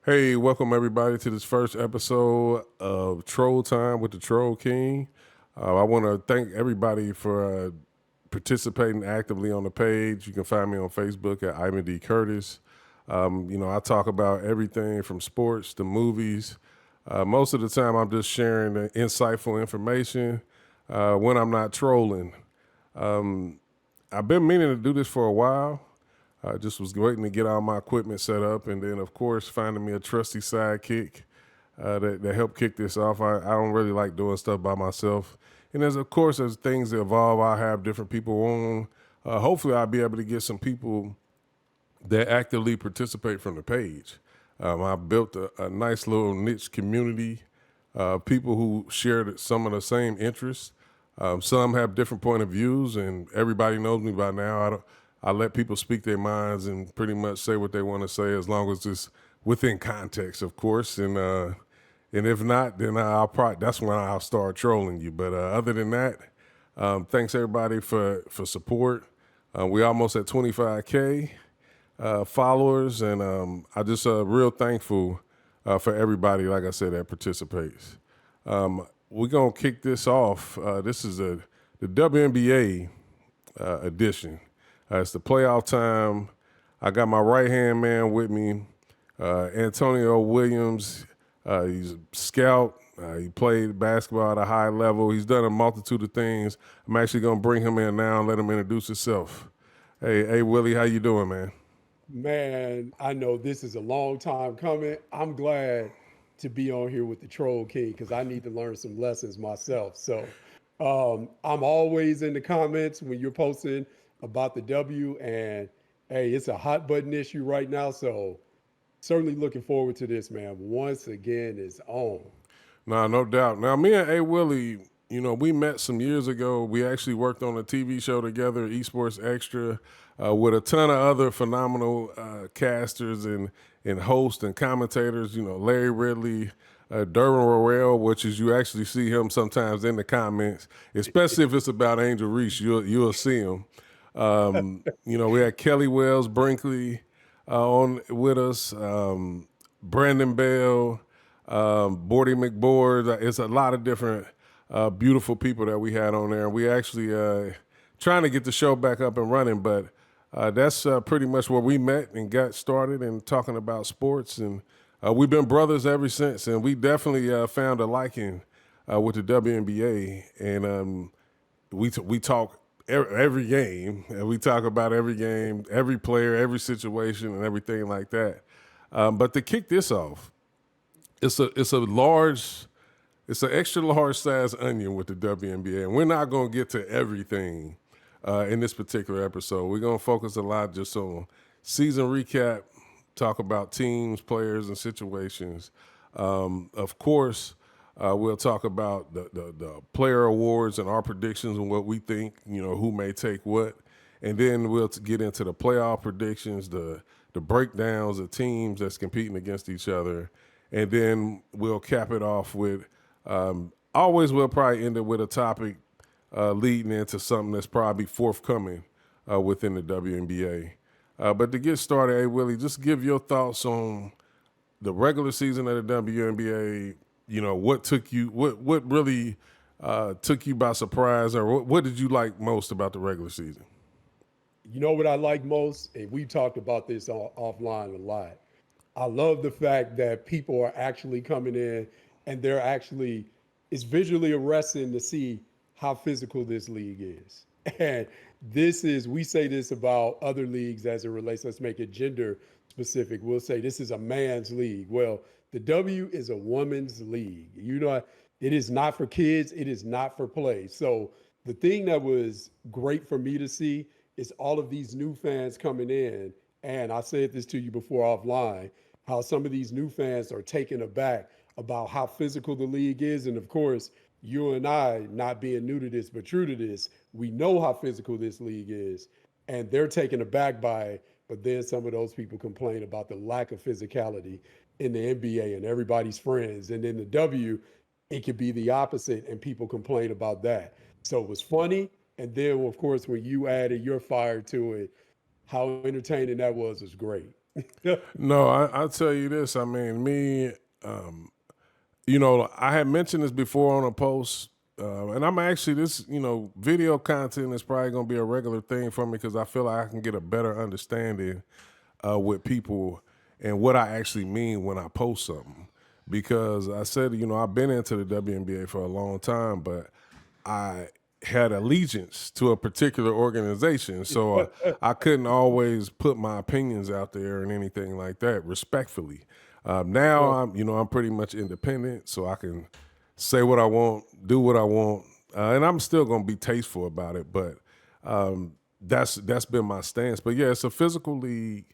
Hey, welcome everybody to this first episode of Troll Time with the Troll King. I want to thank everybody for participating actively on the page. You can find me on Facebook at Ivan D. Curtis. I talk about everything from sports to movies. Most of the time, I'm just sharing the insightful information when I'm not trolling. I've been meaning to do this for a while. I just was waiting to get all my equipment set up, and then, of course, finding me a trusty sidekick that helped kick this off. I don't really like doing stuff by myself. And of course, as things evolve, I have different people on. Hopefully, I'll be able to get some people that actively participate from the page. I built a nice little niche community, people who share some of the same interests. Some have different point of views, and everybody knows me by now. I let people speak their minds and pretty much say what they want to say, as long as it's within context, of course. And if not, then I'll probably that's when I'll start trolling you. But other than that, thanks everybody for support. We almost at 25K followers, and I just real thankful for everybody, like I said, that participates. We're gonna kick this off. This is the WNBA edition. It's the playoff time. I got my right hand man with me, Antonio Williams. He's a scout. He played basketball at a high level. He's done a multitude of things. I'm actually gonna bring him in now and let him introduce himself. Hey, Willie, how you doing, man? Man, I know this is a long time coming. I'm glad to be on here with the Troll King because I need to learn some lessons myself. I'm always in the comments when you're posting about the W, and hey, it's a hot button issue right now. So certainly looking forward to this, man. Once again, it's on. Nah, no doubt. Now, me and A. Willie, we met some years ago. We actually worked on a TV show together, Esports Extra, with a ton of other phenomenal casters and hosts and commentators. Larry Ridley, Derwin Royale, which is you actually see him sometimes in the comments, especially if it's about Angel Reese. You'll see him. We had Kelly Wells Brinkley on with us, Brandon Bell, Bordy McBoard. It's a lot of different beautiful people that we had on there. We actually trying to get the show back up and running, but that's pretty much where we met and got started and talking about sports. And we've been brothers ever since, and we definitely found a liking with the WNBA. And we talk every game, and we talk about every game, every player, every situation, and everything like that. But to kick this off, it's an extra large size onion with the WNBA, and we're not going to get to everything in this particular episode. We're going to focus a lot just on season recap, talk about teams, players, and situations. Of course, we'll talk about the player awards and our predictions and what we think, who may take what. And then we'll get into the playoff predictions, the breakdowns of teams that's competing against each other. And then we'll cap it off with, always we'll probably end it with a topic leading into something that's probably forthcoming within the WNBA. But to get started, hey, Willie, just give your thoughts on the regular season of the WNBA. What really took you by surprise, or what did you like most about the regular season? You know what I like most? And we talked about this offline a lot. I love the fact that people are actually coming in and it's visually arresting to see how physical this league is. And we say this about other leagues as it relates, let's make it gender specific. We'll say this is a man's league. Well, the W is a woman's league. It is not for kids, it is not for play. So the thing that was great for me to see is all of these new fans coming in. And I said this to you before offline, how some of these new fans are taken aback about how physical the league is. And of course, you and I, not being new to this, but true to this, we know how physical this league is. And they're taken aback by it. But then some of those people complain about the lack of physicality in the NBA and everybody's friends. And in the W, it could be the opposite, and people complain about that. So it was funny. And then, of course, when you added your fire to it, how entertaining that was great. No, I'll tell you this. I mean, me, um, I had mentioned this before on a post, and I'm actually video content is probably going to be a regular thing for me because I feel like I can get a better understanding with people and what I actually mean when I post something. Because I said, I've been into the WNBA for a long time, but I had allegiance to a particular organization, so I couldn't always put my opinions out there and anything like that respectfully. Now Right. I'm pretty much independent, so I can say what I want, do what I want, and I'm still gonna be tasteful about it. But that's been my stance. But yeah, it's a physical league.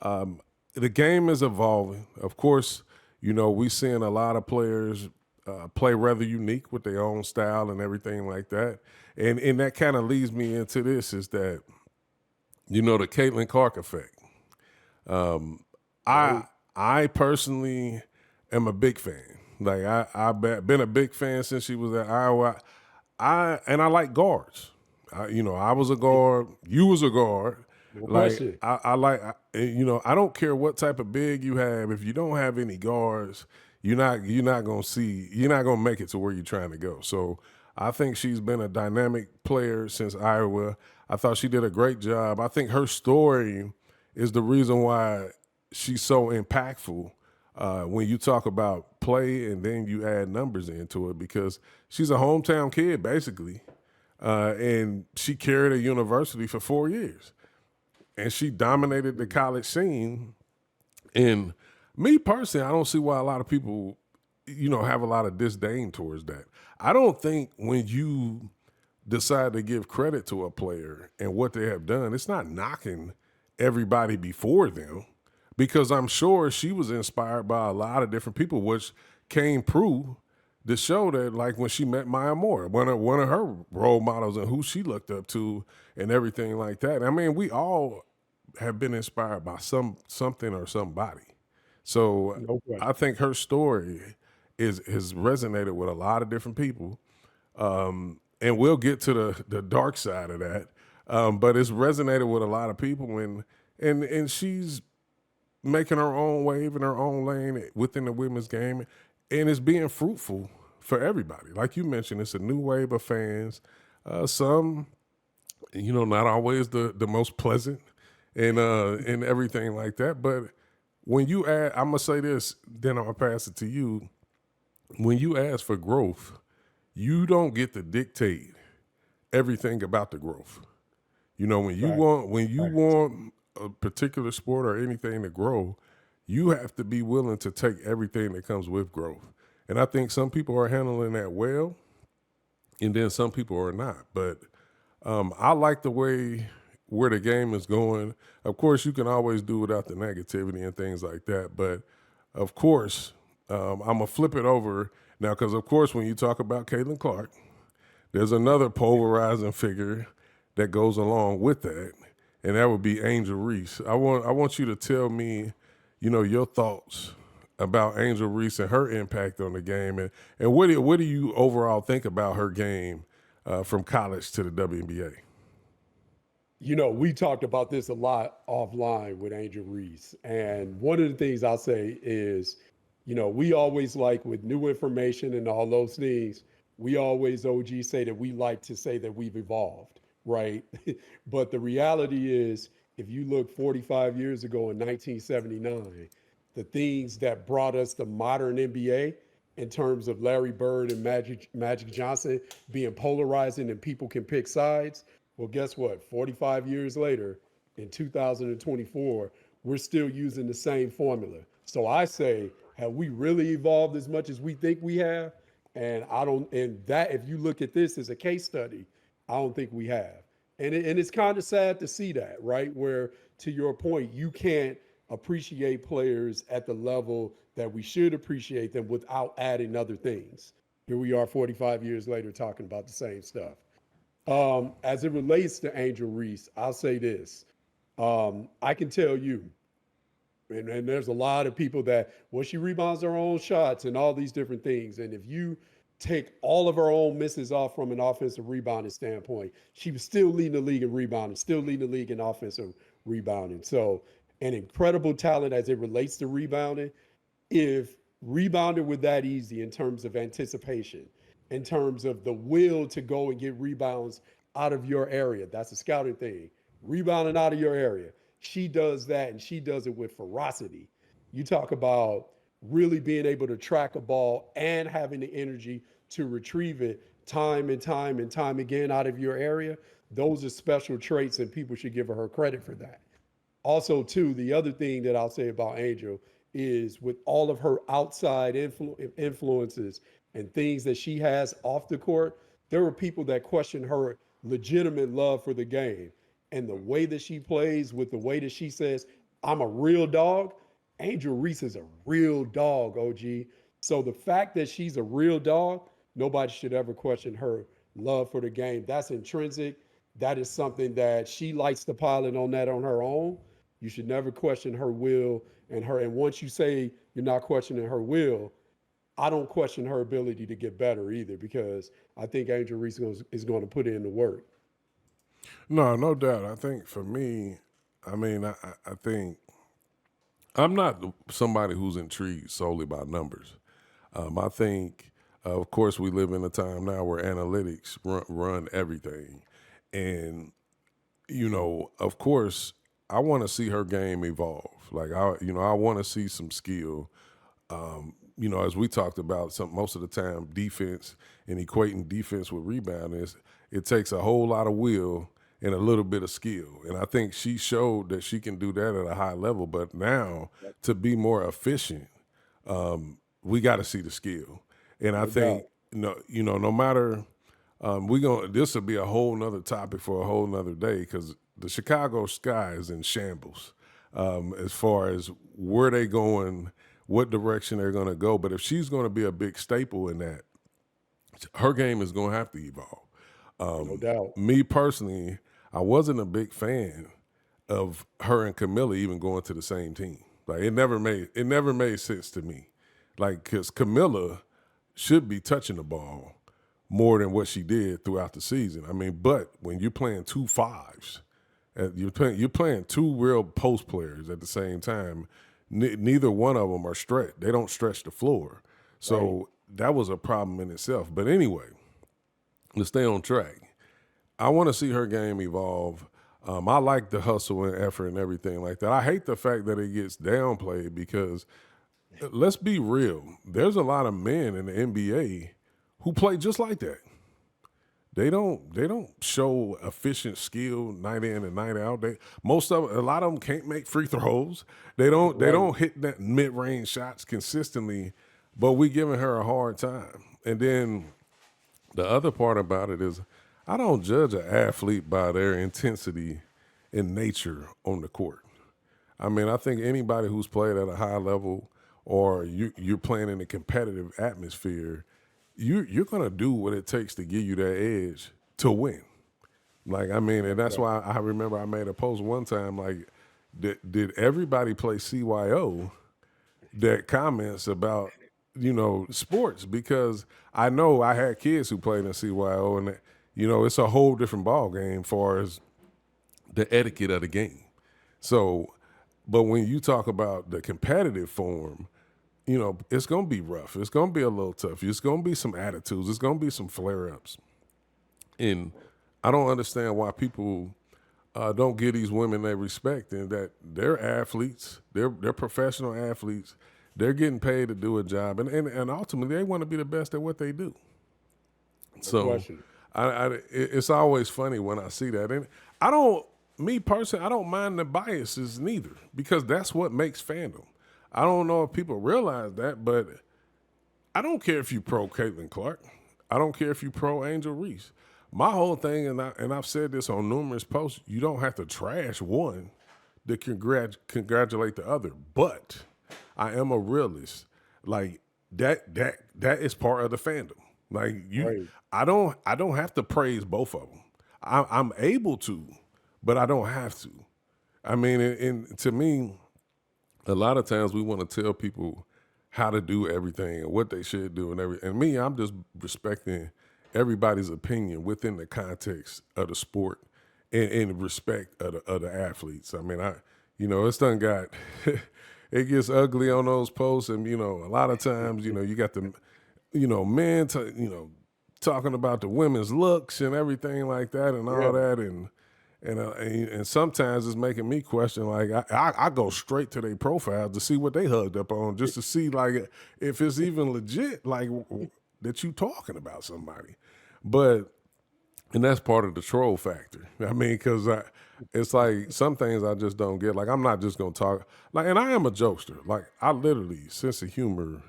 The game is evolving. Of course, we seeing a lot of players play rather unique with their own style and everything like that. And that kind of leads me into this is that the Caitlin Clark effect. I Right. I personally am a big fan. Like I've been a big fan since she was at Iowa. I like guards. I was a guard. You was a guard. No Like question. I like I don't care what type of big you have. If you don't have any guards, you're not gonna make it to where you're trying to go. So I think she's been a dynamic player since Iowa. I thought she did a great job. I think her story is the reason why she's so impactful when you talk about play and then you add numbers into it because she's a hometown kid basically, and she carried a university for 4 years and she dominated the college scene. And me personally, I don't see why a lot of people, have a lot of disdain towards that. I don't think when you decide to give credit to a player and what they have done, it's not knocking everybody before them because I'm sure she was inspired by a lot of different people, which came prove to show that like when she met Maya Moore, one of her role models and who she looked up to and everything like that. I mean, we all have been inspired by something or somebody. So No I question. think her story is has resonated with a lot of different people, and we'll get to the dark side of that. But it's resonated with a lot of people, and she's making her own wave in her own lane within the women's game, and it's being fruitful for everybody. Like you mentioned, it's a new wave of fans. Some, not always the most pleasant, and everything like that. But when you add, I'm gonna say this, then I'm gonna pass it to you. When you ask for growth, you don't get to dictate everything about the growth. Fact. When you Facts. want a particular sport or anything to grow, you have to be willing to take everything that comes with growth. And I think some people are handling that well, and then some people are not. But I like the way where the game is going. Of course, you can always do without the negativity and things like that. But of course, I'm gonna flip it over now because, of course, when you talk about Caitlin Clark, there's another polarizing figure that goes along with that, and that would be Angel Reese. I want you to tell me, your thoughts about Angel Reese and her impact on the game, and what do you overall think about her game from college to the WNBA? We talked about this a lot offline with Angel Reese. And one of the things I'll say is, we always like with new information and all those things, we always, OG, say that we like to say that we've evolved, right? But the reality is, if you look 45 years ago in 1979, the things that brought us the modern NBA in terms of Larry Bird and Magic Johnson being polarizing and people can pick sides. Well, guess what? 45 years later, in 2024, we're still using the same formula. So I say, have we really evolved as much as we think we have? And I don't. And that, if you look at this as a case study, I don't think we have. And it's kind of sad to see that, right? Where, to your point, you can't appreciate players at the level that we should appreciate them without adding other things. Here we are 45 years later talking about the same stuff. As it relates to Angel Reese, I'll say this. I can tell you, and there's a lot of people that, well, she rebounds her own shots and all these different things. And if you take all of her own misses off from an offensive rebounding standpoint, she was still leading the league in rebounding, still leading the league in offensive rebounding. So and incredible talent as it relates to rebounding. If rebounding were that easy in terms of anticipation, in terms of the will to go and get rebounds out of your area, that's a scouting thing. Rebounding out of your area. She does that and she does it with ferocity. You talk about really being able to track a ball and having the energy to retrieve it time and time and time again out of your area. Those are special traits, and people should give her credit for that. Also, too, the other thing that I'll say about Angel is with all of her outside influences and things that she has off the court, there are people that question her legitimate love for the game. And the way that she plays, with the way that she says, I'm a real dog, Angel Reese is a real dog, OG. So the fact that she's a real dog, nobody should ever question her love for the game. That's intrinsic. That is something that she likes to pilot on that on her own. You should never question her will and her. And once you say you're not questioning her will, I don't question her ability to get better either, because I think Angel Reese is going to put in the work. No, no doubt. I think for me, I mean, I think I'm not somebody who's intrigued solely by numbers. I think, of course, we live in a time now where analytics run everything. And, of course, I want to see her game evolve. Like, I want to see some skill. As we talked about, most of the time, defense and equating defense with rebounding it takes a whole lot of will and a little bit of skill. And I think she showed that she can do that at a high level. But now, to be more efficient, we got to see the skill. And I No doubt. think no matter this will be a whole nother topic for a whole nother day, because the Chicago Sky is in shambles as far as where they going, what direction they're going to go. But if she's going to be a big staple in that, her game is going to have to evolve. No doubt. Me personally, I wasn't a big fan of her and Camilla even going to the same team. Like it never made sense to me. Like, because Camilla should be touching the ball more than what she did throughout the season. I mean, but when you're playing two fives, you're playing two real post players at the same time. Neither one of them are stretched. They don't stretch the floor. Right. So that was a problem in itself. But anyway, let's stay on track. I want to see her game evolve. I like the hustle and effort and everything like that. I hate the fact that it gets downplayed because let's be real. There's a lot of men in the NBA who play just like that. They don't show efficient skill night in and night out. A lot of them can't make free throws. They don't Right. hit that mid range shots consistently, but we giving her a hard time. And then the other part about it is I don't judge an athlete by their intensity and nature on the court. I mean, I think anybody who's played at a high level or you're playing in a competitive atmosphere, you're gonna do what it takes to give you that edge to win. Like, I mean, and that's why I remember I made a post one time like, did everybody play CYO that comments about sports? Because I know I had kids who played in CYO, and it's a whole different ball game far as the etiquette of the game. So, but when you talk about the competitive form, it's going to be rough. It's going to be a little tough. It's going to be some attitudes. It's going to be some flare ups. And I don't understand why people don't give these women their respect, and that they're athletes, they're professional athletes, they're getting paid to do a job, and ultimately they want to be the best at what they do. No So, question. it's always funny when I see that, and I don't, me personally, I don't mind the biases neither, because that's what makes fandom. I don't know if people realize that, but I don't care if you pro Caitlin Clark. I don't care if you pro Angel Reese. My whole thing, and I've said this on numerous posts, you don't have to trash one to congratulate the other. But I am a realist. Like, that is part of the fandom. Like, Right. I don't have to praise both of them. I'm able to, but I don't have to. I mean, and to me, a lot of times we want to tell people how to do everything and what they should do and everything. And me, I'm just respecting everybody's opinion within the context of the sport and respect of the athletes. I mean, It's done got it gets ugly on those posts, and a lot of times, you got the men, talking about the women's looks and everything like that, and all Yeah. that, and sometimes it's making me question. Like I go straight to their profiles to see what they hugged up on, just to see like if it's even legit, like that you talking about somebody, but. And that's part of the troll factor. I mean, because it's like some things I just don't get. Like I'm not just gonna talk. Like, and I am a jokester. Like I literally sense of humor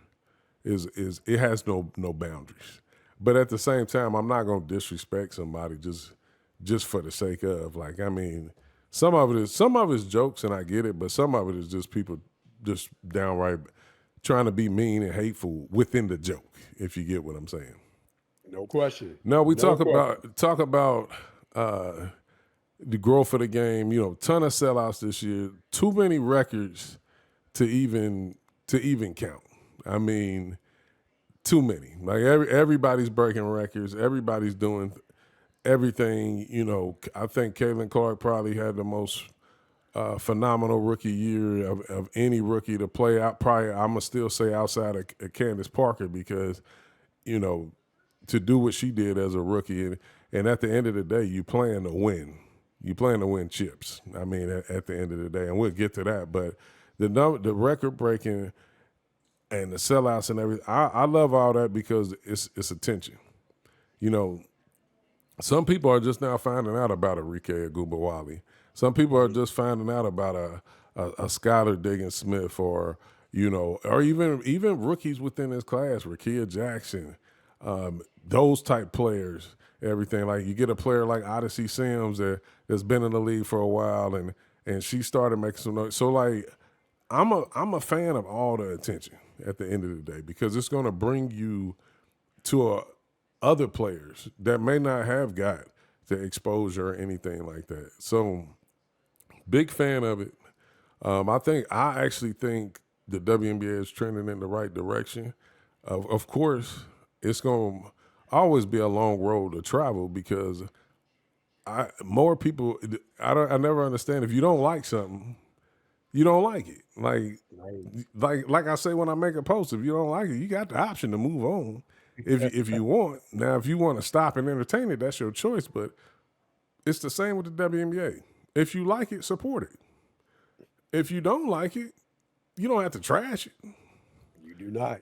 is it has no boundaries. But at the same time, I'm not gonna disrespect somebody just for the sake of. Like I mean, some of it's jokes and I get it, but some of it is just people just downright trying to be mean and hateful within the joke. If you get what I'm saying. No question. Now we No talk question. about the growth of the game. Ton of sellouts this year. Too many records to even count. I mean, too many. Like everybody's breaking records. Everybody's doing everything. I think Caitlin Clark probably had the most phenomenal rookie year of any rookie to play out. Probably, I'm gonna still say outside of Candace Parker because you know to do what she did as a rookie, and at the end of the day, you playing to win. You playing to win chips. I mean, at the end of the day, and we'll get to that. But the record breaking and the sellouts and everything, I love all that because it's attention. You know, some people are just now finding out about Enrique Agubawali. Some people are Right. just finding out about a Skylar Diggins Smith, or even rookies within his class, Rakia Jackson, those type players. Everything like you get a player like Odyssey Sims that's been in the league for a while, and she started making some noise. So like I'm a fan of all the attention at the end of the day because it's going to bring you to other players that may not have got the exposure or anything like that. So big fan of it. I actually think the WNBA is trending in the right direction. Of course, it's going to always be a long road to travel because more people. I never understand if you don't like something, you don't like it. Like Right. like I say when I make a post, if you don't like it, you got the option to move on. If you want. Now, if you want to stop and entertain it, that's your choice. But it's the same with the WNBA. If you like it, support it. If you don't like it, you don't have to trash it. You do not.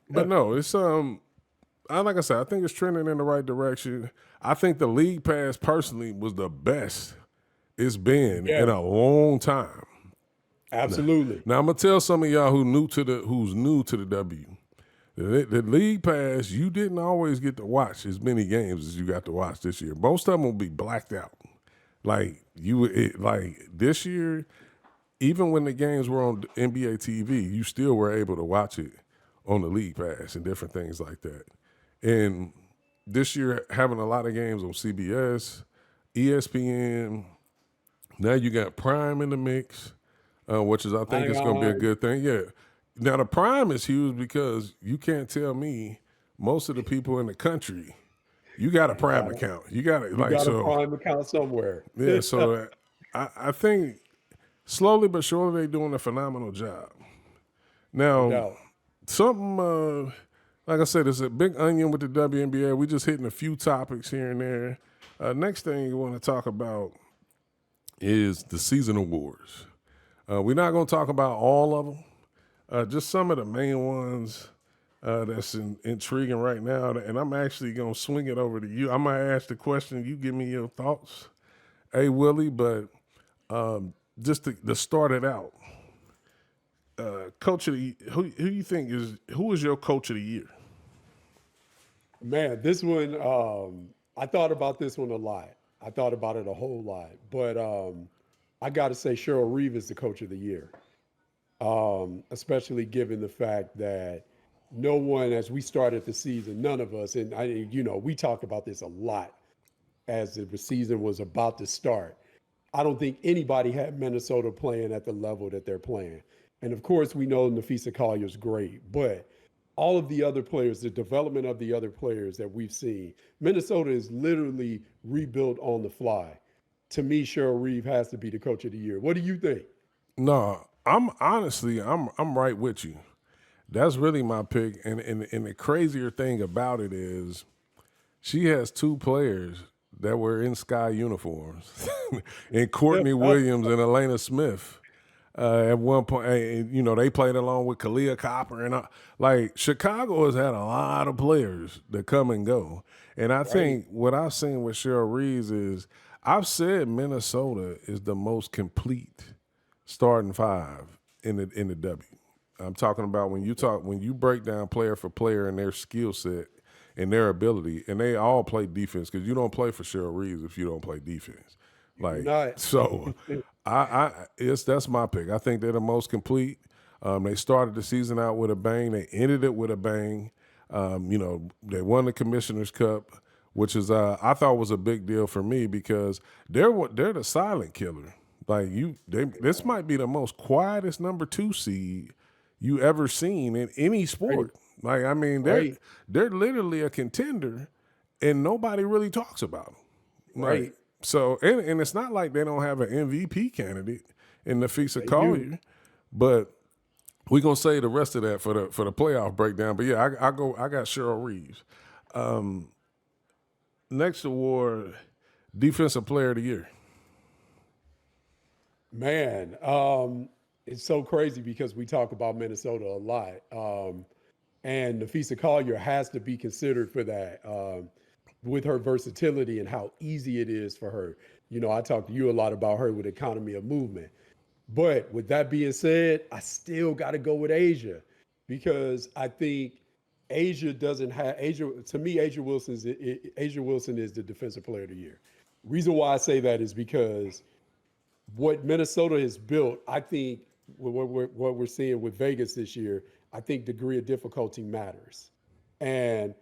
But no, it's like I said, I think it's trending in the right direction. I think the league pass personally was the best it's been Yeah, in a long time. absolutely. Now I'm gonna tell some of y'all who's new to the W. The league pass, you didn't always get to watch as many games as you got to watch this year. Most of them will be blacked out. Like this year, even when the games were on NBA TV, you still were able to watch it on the league pass and different things like that. And this year, having a lot of games on CBS, ESPN, now you got Prime in the mix, which is I think Hang it's going to be a on. good thing. Yeah. Now the Prime is huge because you can't tell me most of the people in the country you got a You Prime got a, account. You got it you like got a so. prime account somewhere. Yeah. So I think slowly but surely they're doing a phenomenal job. No Now doubt. something like I said, it's a big onion with the WNBA. We just hitting a few topics here and there. Next thing you want to talk about is the season awards. We're not going to talk about all of them. Just some of the main ones that's intriguing right now, and I'm actually gonna swing it over to you. I'm gonna ask the question. You give me your thoughts, hey Willie. But just to start it out, coach of the who you think who is your coach of the year? Man, this one, I thought about this one a lot. I thought about it a whole lot. But I got to say, Cheryl Reeve is the coach of the year, especially given the fact that no one, as we started the season, none of us, and we talked about this a lot as the season was about to start. I don't think anybody had Minnesota playing at the level that they're playing. And of course, we know Nafisa Collier's great, but all of the other players, the development of the other players that we've seen, Minnesota is literally rebuilt on the fly. to me, Cheryl Reeve has to be the coach of the year. What do you think? No, I'm honestly, I'm right with you. That's really my pick. And the crazier thing about it is she has two players that were in Sky uniforms, and Courtney Williams and Elena Smith. At one point, and, they played along with Kalia Copper, and like Chicago has had a lot of players that come and go. And I Right. think what I've seen with Cheryl Reeves is I've said Minnesota is the most complete starting five in the W. I'm talking about when you break down player for player and their skill set and their ability, and they all play defense because you don't play for Cheryl Reeves if you don't play defense. You do Like not. so, that's my pick. I think they're the most complete. They started the season out with a bang. They ended it with a bang. They won the Commissioner's Cup, which is I thought was a big deal for me because they're the silent killer. Like this might be the most quietest number 2 seed you ever seen in any Right. sport. Like I mean, Right. they're literally a contender, and nobody really talks about them. Like Right. so, and it's not like they don't have an MVP candidate in Nafisa They do. Collier, but we're gonna say the rest of that for the playoff breakdown. But yeah, I got Cheryl Reeves. Next award, Defensive Player of the Year. Man, it's so crazy because we talk about Minnesota a lot. And Nafisa Collier has to be considered for that with her versatility and how easy it is for her. I talked to you a lot about her with economy of movement. But with that being said, I still got to go with Asia because I think Asia doesn't have Asia. To me, Asia Wilson is the defensive player of the year. Reason why I say that is because what Minnesota has built, I think what we're seeing with Vegas this year, I think degree of difficulty matters. And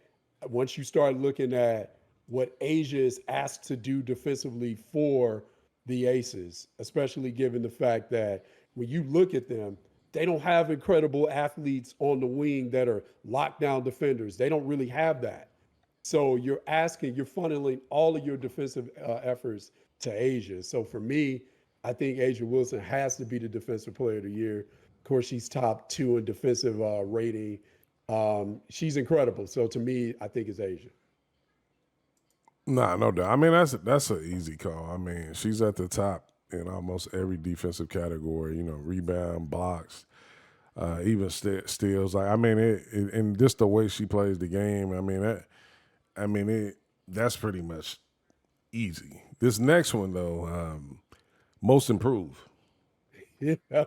once you start looking at what Asia is asked to do defensively for the Aces, especially given the fact that when you look at them, they don't have incredible athletes on the wing that are lockdown defenders. They don't really have that. So you're funneling all of your defensive efforts to Asia. So for me, I think Asia Wilson has to be the defensive player of the year. Of course, she's top 2 in defensive rating. She's incredible. So to me, I think it's Asia. Nah, no doubt. I mean, that's an easy call. I mean, she's at the top in almost every defensive category. Rebound, blocks, even steals. Like I mean, and just the way she plays the game. That's pretty much easy. This next one though, most improved. Yeah.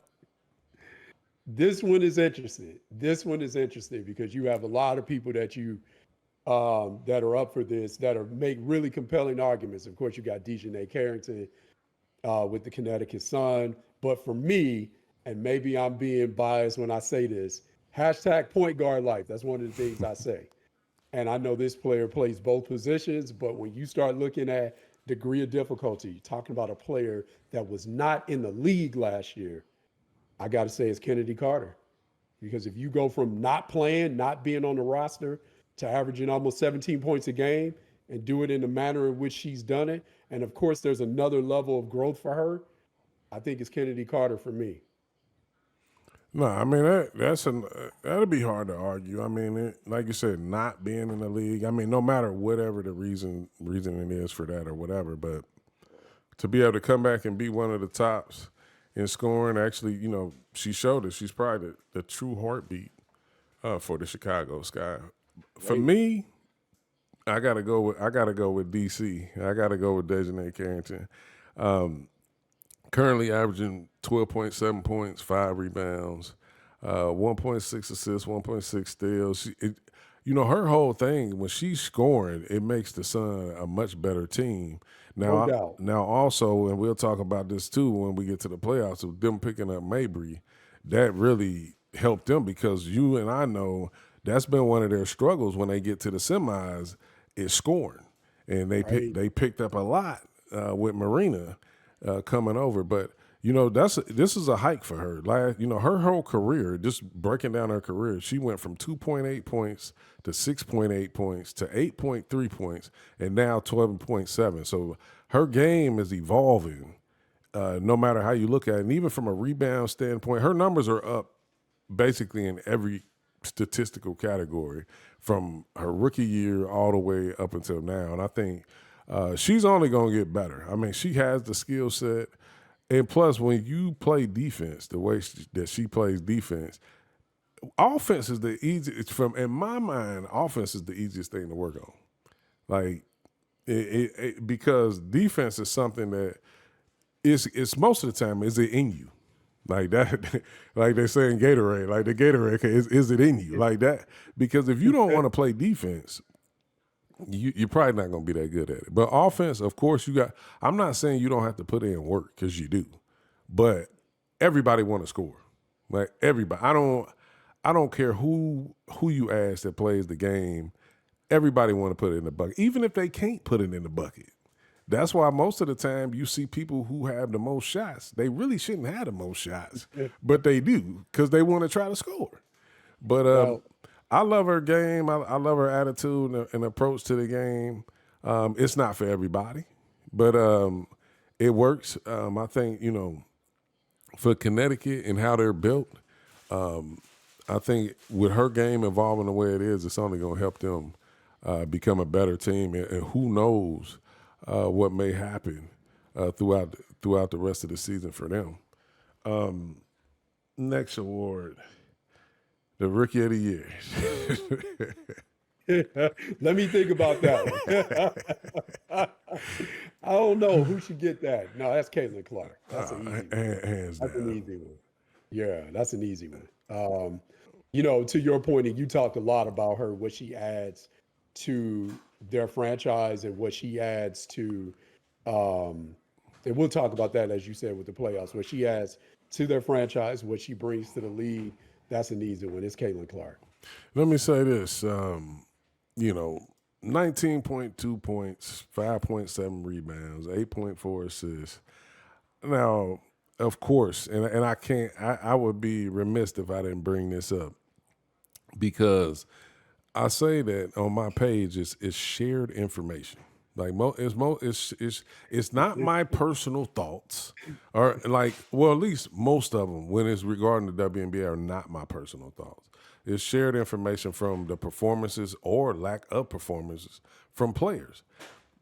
This one is interesting. This one is interesting because you have a lot of people that are up for this that are make really compelling arguments. Of course, you got Dejanay Carrington with the Connecticut Sun, but for me, and maybe I'm being biased when I say this, hashtag point guard life. That's one of the things I say. And I know this player plays both positions, but when you start looking at degree of difficulty, talking about a player that was not in the league last year, I got to say it's Kennedy Carter. Because if you go from not playing, not being on the roster, to averaging almost 17 points a game and do it in the manner in which she's done it, and of course there's another level of growth for her, I think it's Kennedy Carter for me. No, I mean that'd be hard to argue. I mean, like you said, not being in the league. I mean, no matter whatever the reason it is for that or whatever, but to be able to come back and be one of the tops in scoring, actually, she showed it. She's probably the true heartbeat for the Chicago Sky. For Right? me, I gotta go with DC. I gotta go with Dejanay Carrington. Currently averaging 12.7 points, 5 rebounds, 1.6 assists, 1.6 steals. Her whole thing when she's scoring, it makes the Sun a much better team. No Now, doubt. now also, and we'll talk about this too when we get to the playoffs. With them picking up Mabry, that really helped them because you and I know that's been one of their struggles when they get to the semis is scoring, and Right? they picked up a lot with Marina coming over. But this is a hike for her. Like, her whole career, just breaking down her career, she went from 2.8 points to 6.8 points to 8.3 points and now 12.7. So her game is evolving, no matter how you look at it. And even from a rebound standpoint, her numbers are up basically in every statistical category from her rookie year all the way up until now. And I think she's only going to get better. I mean, she has the skill set. And plus, when you play defense the way that she plays defense, offense is the easiest. In my mind, offense is the easiest thing to work on. Like, because defense is something that it's most of the time, is it in you? Like that, like they say in Gatorade, like the Gatorade, is it in you? Like that. Because if you don't want to play defense, you're probably not going to be that good at it. But offense, of course, I'm not saying you don't have to put in work, because you do. But everybody want to score. Like everybody. I don't care who you ask that plays the game. Everybody want to put it in the bucket, even if they can't put it in the bucket. That's why most of the time you see people who have the most shots. They really shouldn't have the most shots, but they do because they want to try to score. But Well, I love her game. I love her attitude and approach to the game. It's not for everybody, but it works. I think, for Connecticut and how they're built, I think with her game evolving the way it is, it's only going to help them become a better team. And who knows what may happen throughout the rest of the season for them. Next award, the Rookie of the Year. let me think about that one. I don't know who should get that. No, that's Caitlin Clark. That's an easy one. Hands That's an down. easy one. Yeah, that's an easy one. To your point, and you talked a lot about her, what she adds to their franchise and what she adds to, and we'll talk about that, as you said, with the playoffs, what she adds to their franchise, what she brings to the league. That's an easy one. It's Caitlin Clark. Let me say this. 19.2 points, 5.7 rebounds, 8.4 assists. Now, of course, and I would be remiss if I didn't bring this up, because I say that on my page it's shared information. Like it's not my personal thoughts, or like, well, at least most of them when it's regarding the WNBA are not my personal thoughts. It's shared information from the performances or lack of performances from players.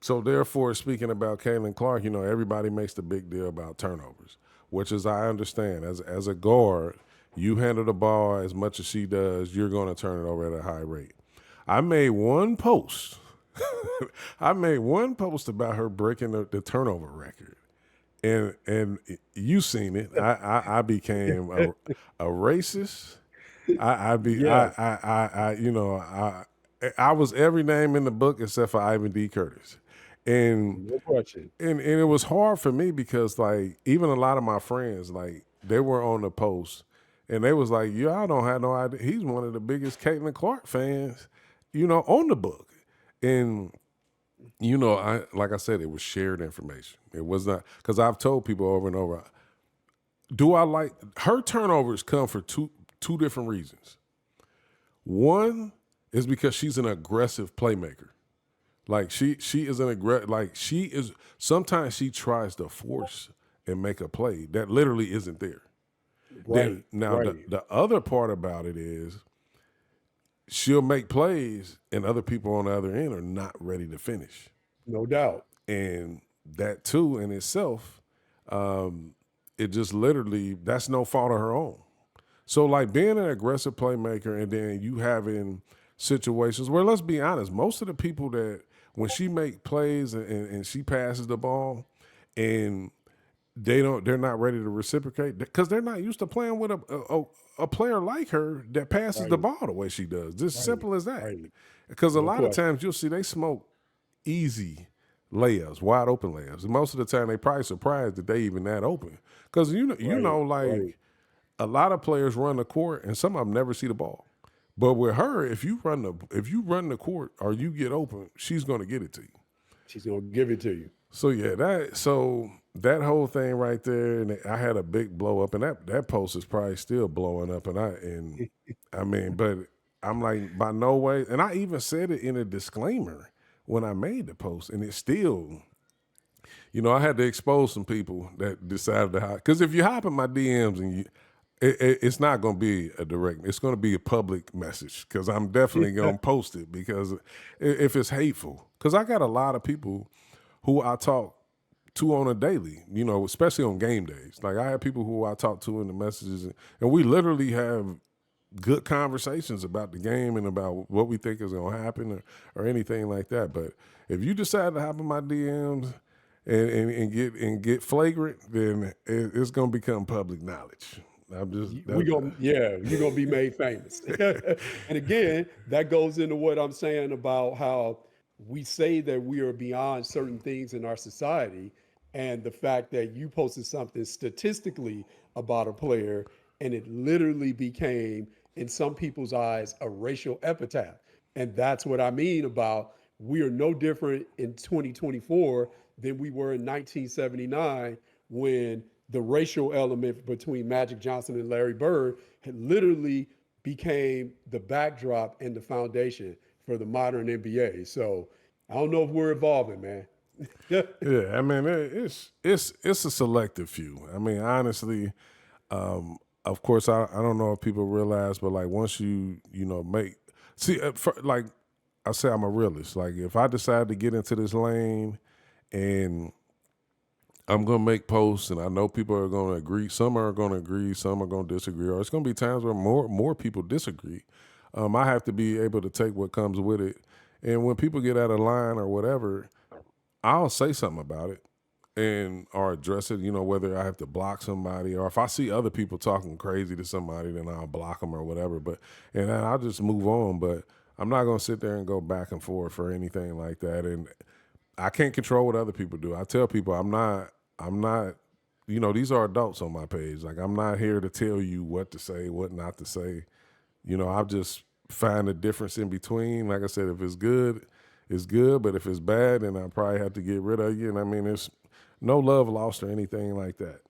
So therefore, speaking about Caitlin Clark, everybody makes the big deal about turnovers, which is, I understand, as a guard, you handle the ball as much as she does, you're going to turn it over at a high rate. I made one post. I made one post about her breaking the turnover record, and you seen it. I became a racist. I be Yes, I was every name in the book except for Ivan D. Curtis, and no question. and it was hard for me because, like, even a lot of my friends, like, they were on the post and they was like, y'all don't have no idea. He's one of the biggest Caitlin Clark fans, on the book. And like I said, it was shared information. It was not, because I've told people over and over, do I like her turnovers come for two different reasons. One is because she's an aggressive playmaker. Like she is she is, sometimes she tries to force and make a play that literally isn't there. Then Right, now right. the other part about it is she'll make plays and other people on the other end are not ready to finish. No doubt. And that too in itself, it just literally, that's no fault of her own. So, like, being an aggressive playmaker and then you having situations where, let's be honest, most of the people that when she make plays and she passes the ball and they're not ready to reciprocate because they're not used to playing with a player like her that passes the Right, ball the way she does. Just right, simple as that. right. Because a No lot of question. times you'll see they smoke easy layups, wide open layups. And most of the time they probably surprised that they even that open. Because Right, right, like, a lot of players run the court and some of them never see the ball. But with her, if you run the court or you get open, she's going to get it to you. She's gonna give it to you. So yeah, that whole thing right there, and I had a big blow up, and that post is probably still blowing up, I mean, but I'm like, by no way, and I even said it in a disclaimer when I made the post, and it still, I had to expose some people that decided to hide. Because if you hop in my DMs and it's not going to be a direct, it's going to be a public message. Because I'm definitely going to post it because if it's hateful, because I got a lot of people who I talk to on a daily, especially on game days. Like I have people who I talk to in the messages, and we literally have good conversations about the game and about what we think is going to happen or anything like that. But if you decide to hop in my DMs and get flagrant, then it's going to become public knowledge. I'm just We gonna yeah, you're gonna be made famous. And again, that goes into what I'm saying about how we say that we are beyond certain things in our society, and the fact that you posted something statistically about a player, and it literally became, in some people's eyes, a racial epitaph. And that's what I mean about we are no different in 2024 than we were in 1979 when the racial element between Magic Johnson and Larry Bird had literally became the backdrop and the foundation for the modern NBA. So I don't know if we're evolving, man. yeah. I mean, it's a selective few. I mean, honestly, of course, I don't know if people realize, but like once make like I say, I'm a realist. Like if I decide to get into this lane and I'm gonna make posts, and I know people are gonna agree. Some are gonna agree, some are gonna disagree, or it's gonna be times where more people disagree. I have to be able to take what comes with it, and when people get out of line or whatever, I'll say something about it and or address it. Whether I have to block somebody or if I see other people talking crazy to somebody, then I'll block them or whatever. But and then I'll just move on. But I'm not gonna sit there and go back and forth or anything like that. And I can't control what other people do. I tell people I'm not, these are adults on my page. Like I'm not here to tell you what to say, what not to say. I'll just find the difference in between. Like I said, if it's good, it's good. But if it's bad, then I probably have to get rid of you. And I mean, there's no love lost or anything like that.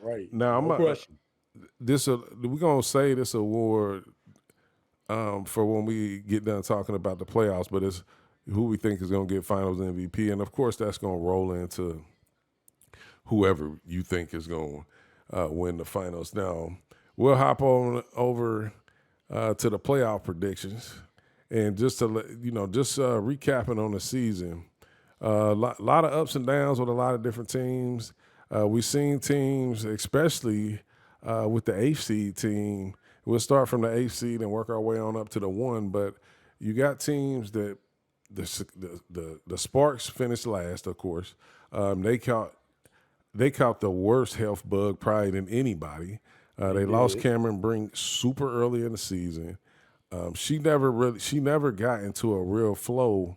Right. Now No question. we're gonna say this award for when we get done talking about the playoffs, but it's who we think is gonna get Finals MVP, and of course that's gonna roll into whoever you think is going to win the finals. Now, we'll hop on over to the playoff predictions. And just to let just recapping on the season, a lot of ups and downs with a lot of different teams. We've seen teams, especially with the eighth seed team. We'll start from the eighth seed and work our way on up to the one. But you got teams that the Sparks finished last, of course. They caught the worst health bug probably than anybody. They They lost did. Cameron Brink super early in the season. She never got into a real flow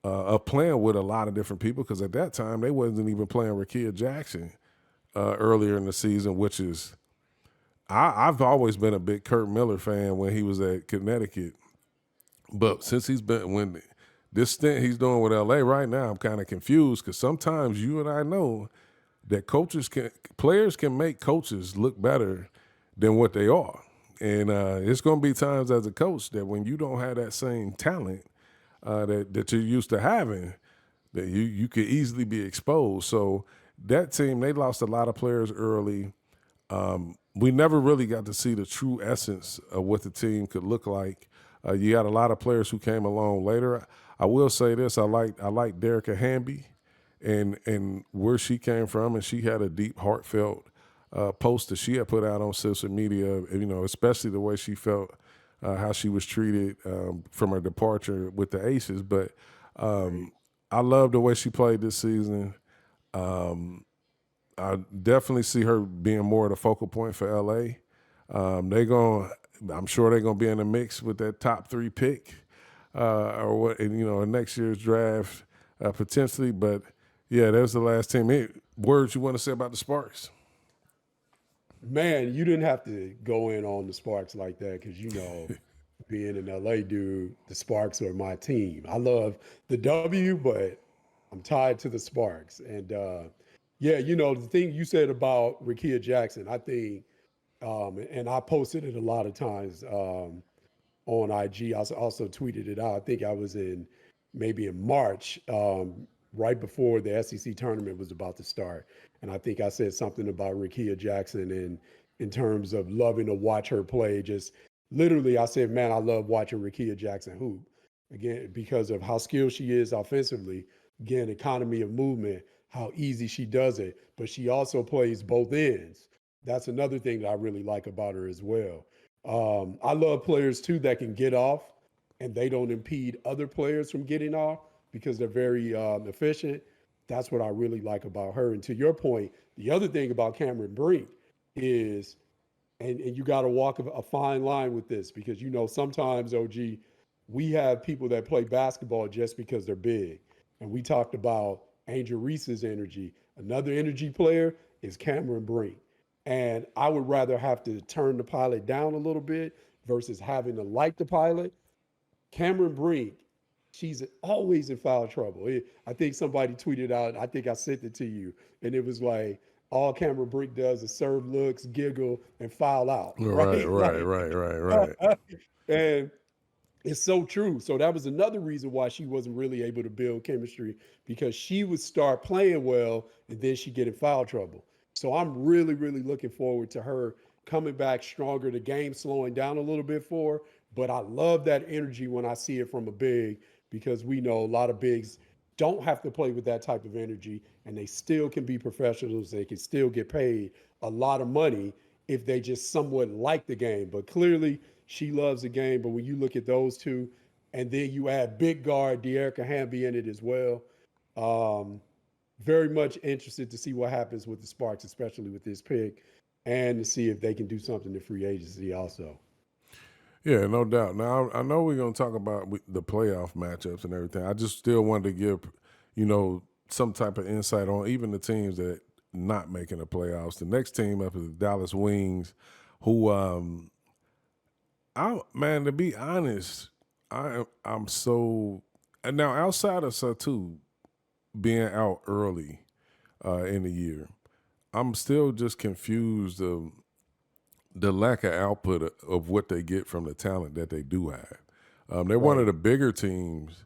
of playing with a lot of different people because at that time they wasn't even playing Rakia Jackson earlier in the season, which is I've always been a big Kurt Miller fan when he was at Connecticut, but since he's been when this stint he's doing with LA right now, I'm kind of confused because sometimes you and I know that players can make coaches look better than what they are. And it's going to be times as a coach that when you don't have that same talent that you're used to having, that you could easily be exposed. So that team, they lost a lot of players early. We never really got to see the true essence of what the team could look like. You had a lot of players who came along later. I will say this: I like Derricka Hamby and where she came from, and she had a deep, heartfelt post that she had put out on social media. Especially the way she felt, how she was treated from her departure with the Aces. But I love the way she played this season. I definitely see her being more of the focal point for LA. I'm sure they're gonna be in the mix with that top 3 pick, or what, in next year's draft potentially. But yeah, there's the last team. Hey, words you want to say about the Sparks? Man, you didn't have to go in on the Sparks like that because being an LA dude, the Sparks are my team. I love the W, but I'm tied to the Sparks. And yeah, the thing you said about Rickea Jackson, I think, and I posted it a lot of times on IG. I also tweeted it out. I think I was in maybe in March, right before the SEC tournament was about to start. And I think I said something about Rickea Jackson in terms of loving to watch her play. Just literally, I said, man, I love watching Rickea Jackson hoop. Again, because of how skilled she is offensively, again, economy of movement, how easy she does it. But she also plays both ends. That's another thing that I really like about her as well. I love players too that can get off and they don't impede other players from getting off because they're very efficient. That's what I really like about her. And to your point, the other thing about Cameron Brink is, and you got to walk a fine line with this because sometimes OG, we have people that play basketball just because they're big, and we talked about Angel Reese's energy. Another energy player is Cameron Brink, and I would rather have to turn the pilot down a little bit versus having to light the pilot. Cameron Brink, she's always in foul trouble. I think somebody tweeted out, I think I sent it to you, and it was like, all Cameron Brink does is serve looks, giggle, and foul out, Right, right? right, Like, right, right, right. and it's so true. So that was another reason why she wasn't really able to build chemistry because she would start playing well and then she get in foul trouble. So I'm really, really looking forward to her coming back stronger. The game slowing down a little bit for her, but I love that energy when I see it from a big because we know a lot of bigs don't have to play with that type of energy and they still can be professionals. They can still get paid a lot of money if they just somewhat like the game. But clearly, she loves the game. But when you look at those two, and then you add big guard De'Erica Hamby in it as well, um, very much interested to see what happens with the Sparks, especially with this pick, and to see if they can do something in free agency also. Yeah, no doubt. Now I know we're gonna talk about the playoff matchups and everything. I just still wanted to give, some type of insight on even the teams that not making the playoffs. The next team up is the Dallas Wings, who, I man, to be honest, I'm so, and now outside of Satu being out early in the year, I'm still just confused of the lack of output of what they get from the talent that they do have. They're one of Right. the bigger teams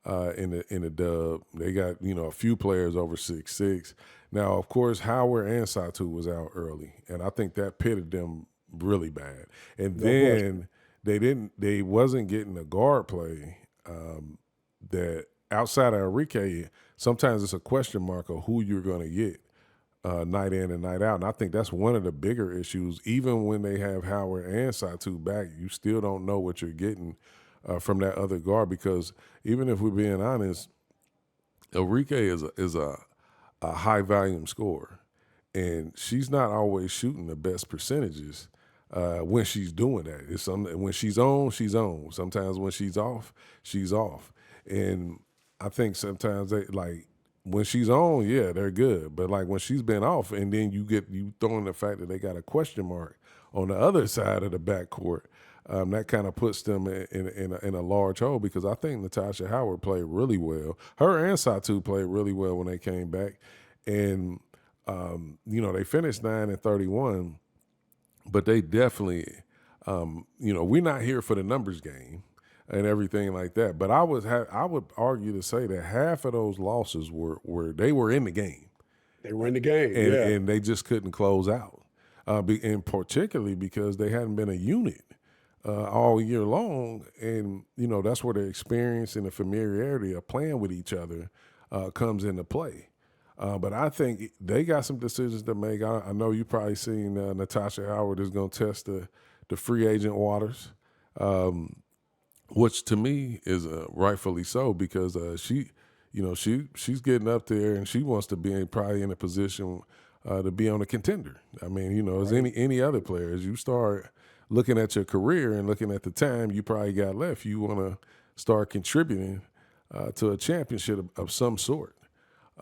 in the dub. They got a few players over 6'6". Now, of course, Howard and Satu was out early, and I think that pitted them really bad. And No question. then they wasn't getting the guard play that outside of Enrique. Sometimes it's a question mark of who you're going to get night in and night out. And I think that's one of the bigger issues. Even when they have Howard and Satu back, you still don't know what you're getting from that other guard because even if we're being honest, Enrique is a high volume scorer, and she's not always shooting the best percentages when she's doing that. When she's on, she's on. Sometimes when she's off, she's off. And I think sometimes they like when she's on, yeah, they're good. But like when she's been off, and then you throw in the fact that they got a question mark on the other side of the backcourt. That kind of puts them in a large hole because I think Natasha Howard played really well. Her and Satu played really well when they came back, and they finished 9-31, but they definitely, we're not here for the numbers game and everything like that. But I would argue to say that half of those losses were they were in the game They were in the game. and Yeah. and they just couldn't close out, and particularly because they hadn't been a unit all year long, and that's where the experience and the familiarity of playing with each other comes into play. But I think they got some decisions to make. I know you probably seen Natasha Howard is going to test the free agent waters, which to me is rightfully so because she's getting up there and she wants to be probably in a position to be on a contender. I mean, as Right. any other player, as you start looking at your career and looking at the time you probably got left, you want to start contributing to a championship of some sort,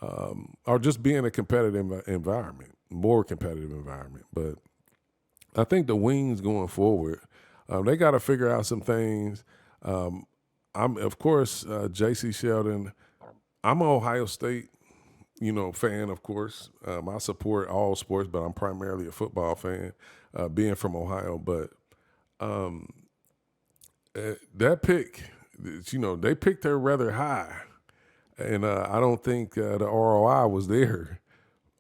or just be in a competitive environment, more competitive environment. But I think the Wings going forward, they got to figure out some things. I'm of course J.C. Sheldon. I'm an Ohio State, fan, of course. I support all sports, but I'm primarily a football fan, being from Ohio. But that pick, they picked her rather high, and I don't think the ROI was there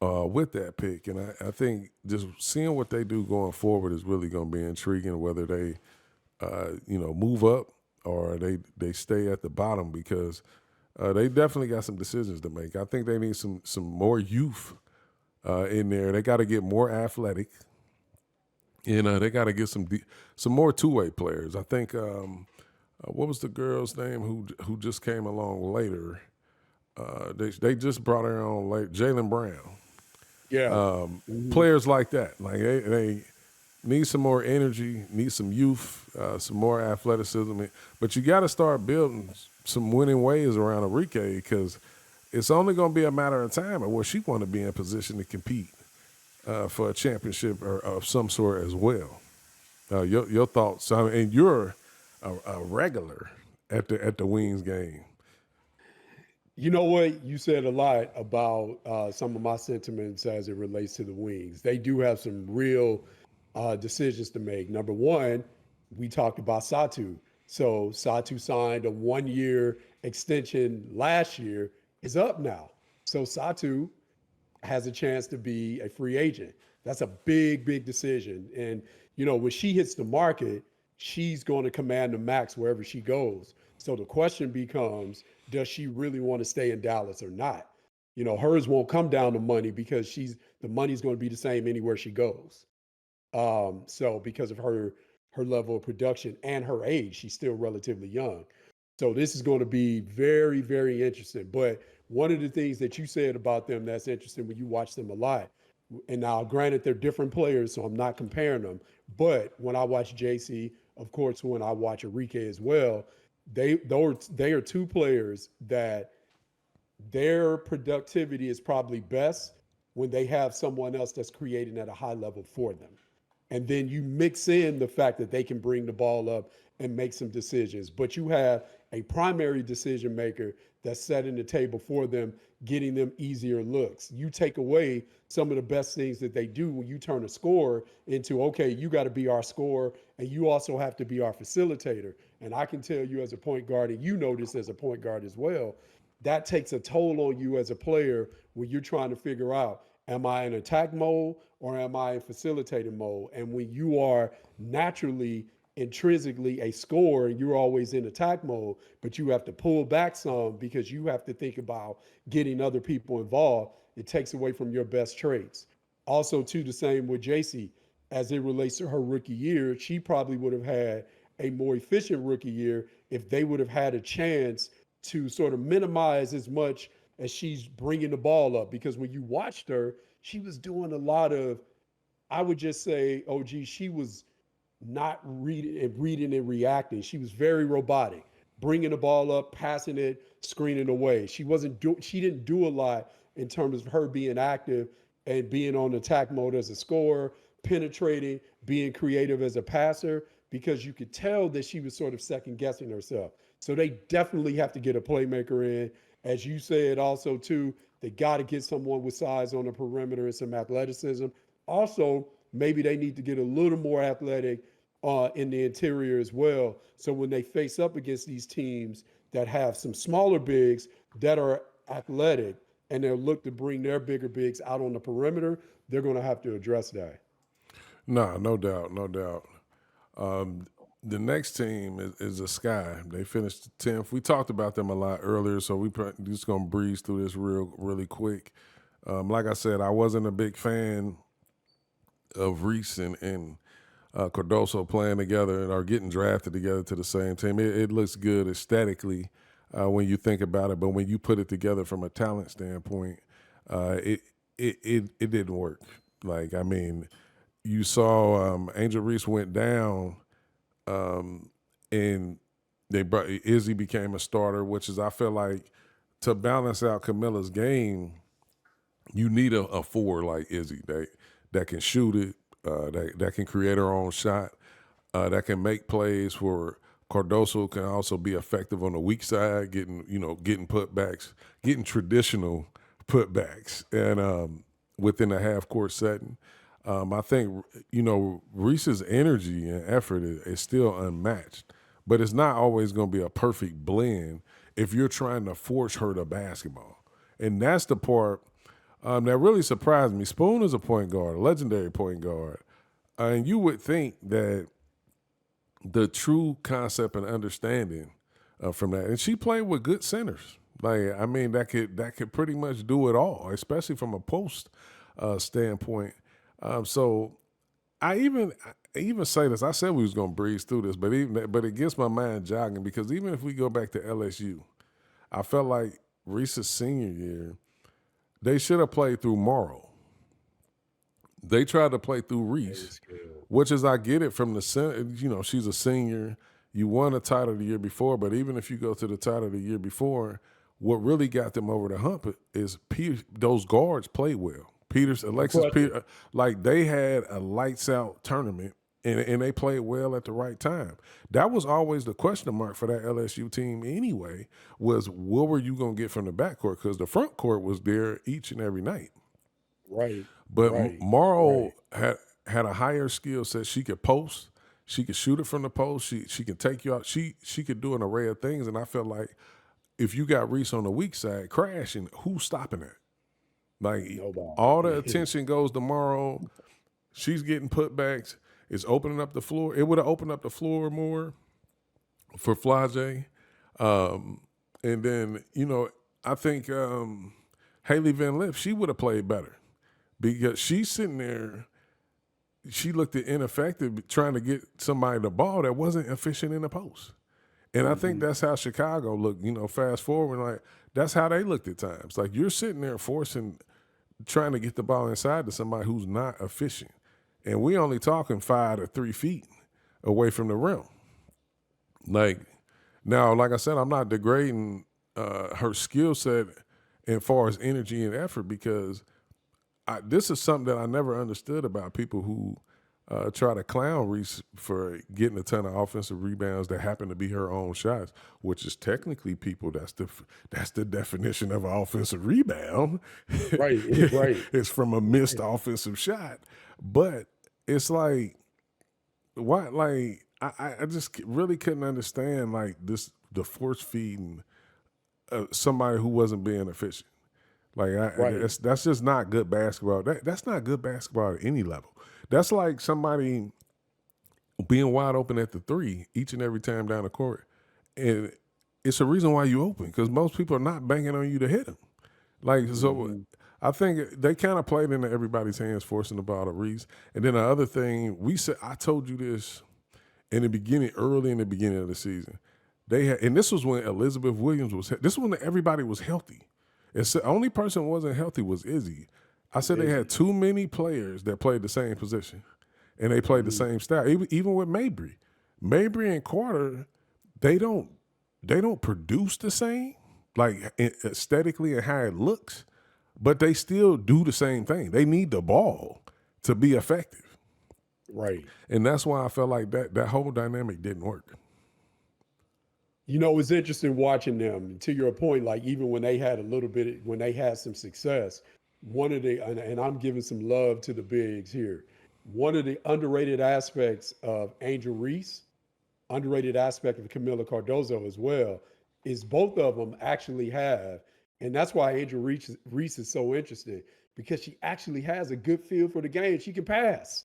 with that pick. And I think just seeing what they do going forward is really going to be intriguing. Whether they, move up or they stay at the bottom because they definitely got some decisions to make. I think they need some more youth in there. They got to get more athletic. They got to get some more two-way players. I think what was the girl's name who just came along later? They just brought her on late. Jalen Brown. Yeah. Hmm. Players like that, like they need some more energy, need some youth, some more athleticism. But you got to start building some winning ways around Enrique because it's only going to be a matter of time where she want to be in position to compete for a championship or of some sort as well. Your thoughts? I mean, and you're a regular at the Wings game. You know what? You said a lot about some of my sentiments as it relates to the Wings. They do have some real decisions to make. Number one, we talked about Satu. So Satu signed a 1 year extension last year, is up now. So Satu has a chance to be a free agent. That's a big, big decision. And, when she hits the market, she's going to command the max wherever she goes. So the question becomes, does she really want to stay in Dallas or not? Hers won't come down to money because the money's going to be the same anywhere she goes. So because of her level of production and her age, she's still relatively young. So this is going to be very, very interesting. But one of the things that you said about them that's interesting when you watch them a lot, and now granted they're different players, so I'm not comparing them. But when I watch JC, of course, when I watch Enrique as well, they are two players that their productivity is probably best when they have someone else that's creating at a high level for them. And then you mix in the fact that they can bring the ball up and make some decisions. But you have a primary decision maker that's setting the table for them, getting them easier looks. You take away some of the best things that they do when you turn a scorer into, okay, you got to be our scorer and you also have to be our facilitator. And I can tell you as a point guard, and you know this as a point guard as well, that takes a toll on you as a player when you're trying to figure out, am I in attack mode or am I in facilitating mode? And when you are naturally intrinsically a scorer, you're always in attack mode, but you have to pull back some because you have to think about getting other people involved. It takes away from your best traits. Also, too, the same with JC. As it relates to her rookie year, she probably would have had a more efficient rookie year if they would have had a chance to sort of minimize as much as she's bringing the ball up. Because when you watched her, she was doing a lot of, I would just say, OG, she was not reading and reacting. She was very robotic, bringing the ball up, passing it, screening away. She didn't do a lot in terms of her being active and being on attack mode as a scorer, penetrating, being creative as a passer, because you could tell that she was sort of second guessing herself. So they definitely have to get a playmaker in. As you said, also too, they got to get someone with size on the perimeter and some athleticism. Also, maybe they need to get a little more athletic in the interior as well. So when they face up against these teams that have some smaller bigs that are athletic and they'll look to bring their bigger bigs out on the perimeter, they're going to have to address that. Nah, no doubt, no doubt. Um, the next team is the Sky. They finished 10th. We talked about them a lot earlier, so just gonna breeze through this really quick. Like I said, I wasn't a big fan of Reese and Cardoso playing together and are getting drafted together to the same team. It looks good aesthetically when you think about it, but when you put it together from a talent standpoint, uh, it, it didn't work. Like I mean, you saw Angel Reese went down, and they brought Izzy became a starter, which is I feel like to balance out Camilla's game, you need a four like Izzy that can shoot it, that can create her own shot, that can make plays for Cardoso can also be effective on the weak side, getting putbacks, getting traditional putbacks, and within a half court setting. I think Reese's energy and effort is still unmatched, but it's not always going to be a perfect blend if you're trying to force her to basketball, and that's the part that really surprised me. Spoon is a point guard, a legendary point guard, and you would think that the true concept and understanding from that. And she played with good centers. Like I mean, that could pretty much do it all, especially from a post standpoint. So I even say this. I said we was gonna breeze through this, but it gets my mind jogging because even if we go back to LSU, I felt like Reese's senior year they should have played through Morrow. They tried to play through Very Reese, skilled. which is I get it from the she's a senior. You won a title the year before, but even if you go to the title the year before, what really got them over the hump is those guards played well. The Alexis question. Peter, like they had a lights out tournament and they played well at the right time. That was always the question mark for that LSU team anyway, was what were you going to get from the backcourt? Because the front court was there each and every night. Right, But right, Morrow right. had a higher skill set. She could post. She could shoot it from the post. She could take you out. She could do an array of things. And I felt like if you got Reese on the weak side crashing, who's stopping that? Like all the Nobody. attention goes to Morrow. She's getting putbacks. It's opening up the floor. It would have opened up the floor more for Flage. And then, I think Haley Van Lith, she would have played better because she's sitting there. She looked at ineffective trying to get somebody the ball that wasn't efficient in the post. And I think Hmm. that's how Chicago looked, fast forward, like that's how they looked at times. Like you're sitting there trying to get the ball inside to somebody who's not efficient. And we only talking 5 to 3 feet away from the rim. Like now, like I said, I'm not degrading her skill set as far as energy and effort because this is something that I never understood about people who try to clown Reese for getting a ton of offensive rebounds that happen to be her own shots, which is technically people that's the definition of an offensive rebound. Right, right, It's from a missed offensive shot, but it's like why like I just really couldn't understand like the force feeding somebody who wasn't being efficient. Like right. that's just not good basketball. That's not good basketball at any level. That's like somebody being wide open at the three each and every time down the court, and it's a reason why you open because most people are not banging on you to hit them. Like so, Hmm. I think they kind of played into everybody's hands, forcing the ball to Reese. And then the other thing we said, I told you this in the beginning, early in the beginning of the season. They had, and this was when Elizabeth Williams was. This was when everybody was healthy. It's the only person who wasn't healthy was Izzy. I said they had Izzy. too many players that played the same position, and they played the Hmm. same style. Even with Mabry and Carter, they don't they don't produce the same, like aesthetically and how it looks, but they still do the same thing. They need the ball to be effective, Right. and that's why I felt like that whole dynamic didn't work. It's interesting watching them. To your point, like even when they had a little bit, when they had some success, one of the, and I'm giving some love to the bigs here. One of the underrated aspects of Angel Reese, underrated aspect of Camila Cardozo as well, is both of them actually have, and that's why Reese is so interesting because she actually has a good feel for the game. She can pass,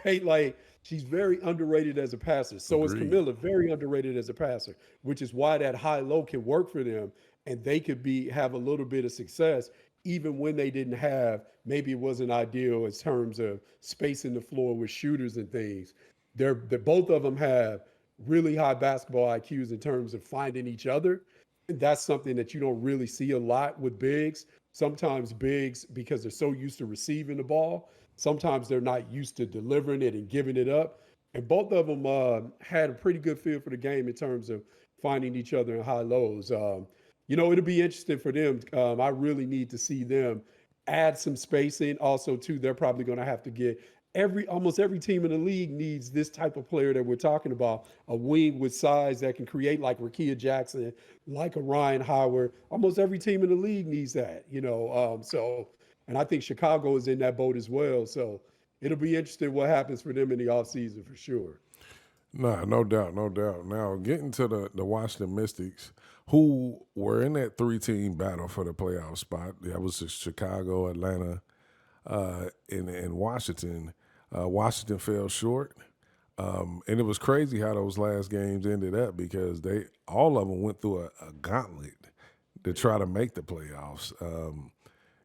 right? Like she's very underrated as a passer. So is Agreed. Camilla, very underrated as a passer, which is why that high low can work for them, and they could have a little bit of success even when they didn't have, maybe it wasn't ideal in terms of spacing the floor with shooters and things. They're both of them have really high basketball IQs in terms of finding each other. And that's something that you don't really see a lot with bigs. Sometimes bigs, because they're so used to receiving the ball, sometimes they're not used to delivering it and giving it up. And both of them had a pretty good feel for the game in terms of finding each other in high lows. It'll be interesting for them. I really need to see them add some spacing. Also, too, they're probably going to have to get almost every team in the league needs this type of player that we're talking about, a wing with size that can create like Rakia Jackson, like a Ryan Howard. Almost every team in the league needs that, so and I think Chicago is in that boat as well. So it'll be interesting what happens for them in the offseason for sure. Nah, no doubt, no doubt. Now, getting to the Washington Mystics, who were in that three-team battle for the playoff spot. That was Chicago, Atlanta, and Washington. Washington fell short. And it was crazy how those last games ended up because all of them went through a gauntlet to try to make the playoffs.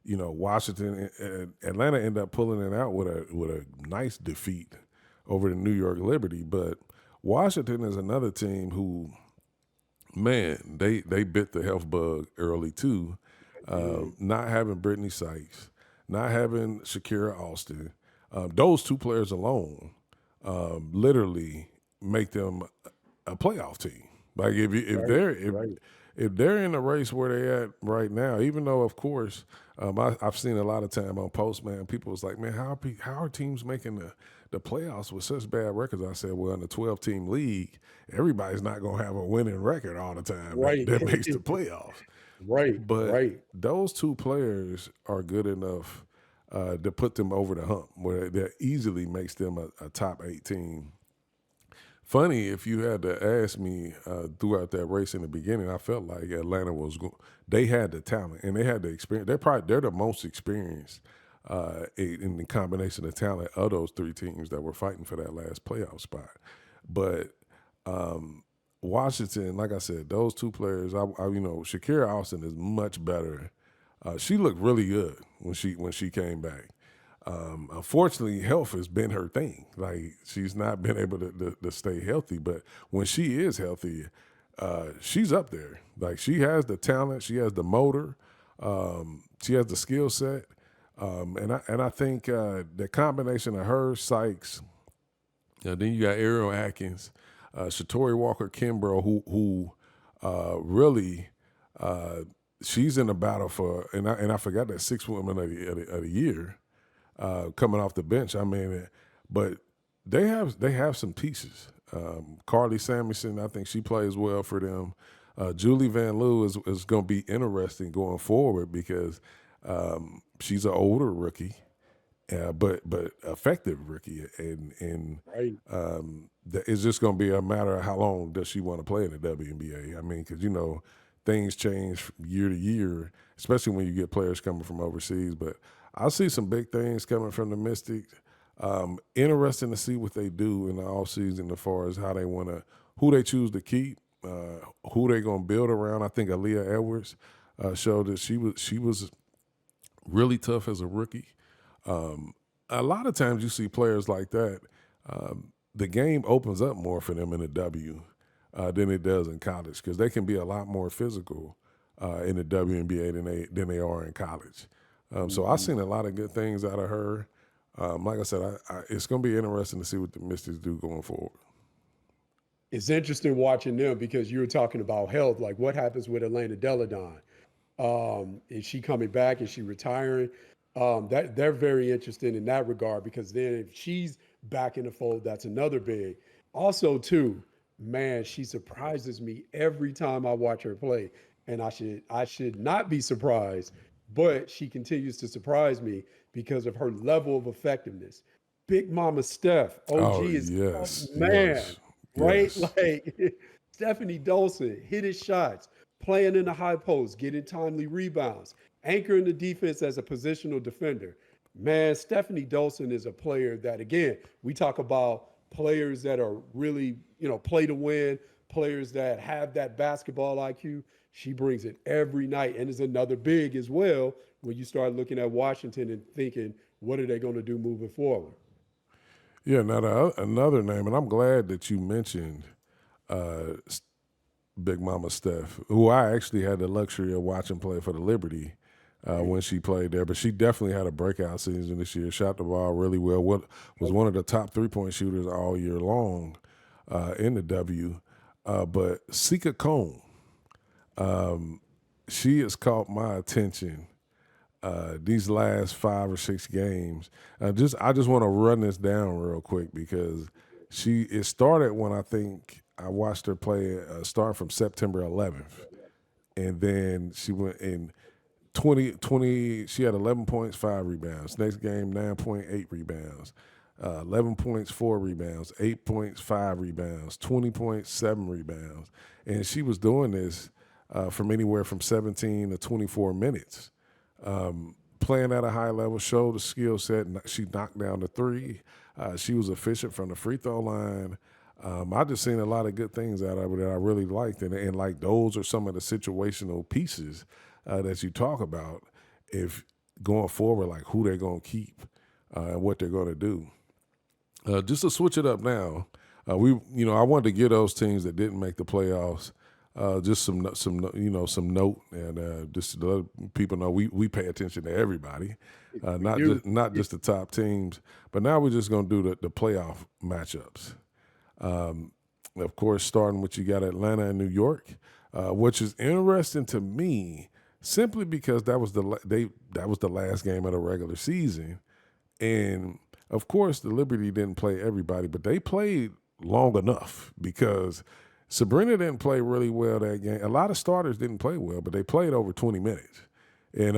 Washington, Atlanta ended up pulling it out with a nice defeat over the New York Liberty. But Washington is another team who, man, they bit the health bug early too. Not having Brittany Sykes, not having Shakira Austin, those two players alone literally make them a playoff team. Like Right, right, if they're in the race where they at right now, even though of course I've seen a lot of time on post, man, people was like, man, how are teams making the playoffs with such bad records? I said, well, in a 12-team league, everybody's not gonna have a winning record all the time right, that makes the playoffs. right, But right. those two players are good enough to put them over the hump, where that easily makes them a top 8 team. Funny, if you had to ask me throughout that race in the beginning, I felt like Atlanta they had the talent and they had the experience. They're the most experienced in the combination of talent of those three teams that were fighting for that last playoff spot. But Washington, like I said, those two players, Shakira Austin is much better. She looked really good when she came back. Unfortunately, health has been her thing. Like she's not been able to stay healthy, but when she is healthy, she's up there. Like she has the talent, she has the motor, she has the skill set, and I think the combination of her, Sykes, then you got Ariel Atkins, Shatori Walker Kimbrough, who really she's in the battle for, and I forgot that 6 women of the year coming off the bench. I mean, but they have some pieces. Carly Samuelson, I think she plays well for them. Julie Van Loo is going to be interesting going forward because she's an older rookie, but effective rookie, and Right. it's just going to be a matter of how long does she want to play in the WNBA. I mean, because things change year to year, especially when you get players coming from overseas. But I see some big things coming from the Mystics. Interesting to see what they do in the offseason as far as how they want to, who they choose to keep, who they going to build around. I think Aaliyah Edwards showed that she was really tough as a rookie. A lot of times you see players like that, the game opens up more for them in the W than it does in college because they can be a lot more physical in the WNBA than they are in college. So I've Mhm. seen a lot of good things out of her. Like I said, it's going to be interesting to see what the Mystics do going forward. It's interesting watching them because you were talking about health. Like, what happens with Atlanta Deladon? Is she coming back? Is she retiring? That they're very interested in that regard because then if she's back in the fold, that's another big. Also, too, man, she surprises me every time I watch her play, and I should not be surprised, but she continues to surprise me because of her level of effectiveness. Big Mama Steph, Oh OG is yes, man, yes, right? yes. Like Stephanie Dolson hitting shots, playing in the high post, getting timely rebounds, anchoring the defense as a positional defender. Man, Stephanie Dolson is a player that, again, we talk about players that are really, play to win, players that have that basketball IQ. She brings it every night and is another big as well when you start looking at Washington and thinking, what are they going to do moving forward? Yeah. Now another name, and I'm glad that you mentioned uh, Big Mama Steph, who I actually had the luxury of watching play for the Liberty Right. when she played there. But she definitely had a breakout season this year. Shot the ball really well. What was Yep. one of the top 3-point shooters all year long in the W. But Sika Cone, she has caught my attention these last 5 or 6 games. I just want to run this down real quick because it started when I think I watched her play start from September 11th, and then she went in 20. She had 11 points, 5 rebounds. Next game, 9.8 rebounds. 11 points, 4 rebounds, 8 points, 5 rebounds, 20 points, 7 rebounds. And she was doing this from anywhere from 17 to 24 minutes. Playing at a high level, showed the skill set. She knocked down the three. She was efficient from the free throw line. I just seen a lot of good things out of her that I really liked. And like those are some of the situational pieces that you talk about if going forward, like who they're going to keep and what they're going to do. Just to switch it up now, I wanted to give those teams that didn't make the playoffs just some note, and just to let people know we pay attention to everybody, We do. not just the top teams. But now we're just gonna do the playoff matchups. Of course, starting with you got Atlanta and New York, which is interesting to me simply because that was the last game of the regular season, and of course the Liberty didn't play everybody, but they played long enough because Sabrina didn't play really well that game. A lot of starters didn't play well, but they played over 20 minutes. And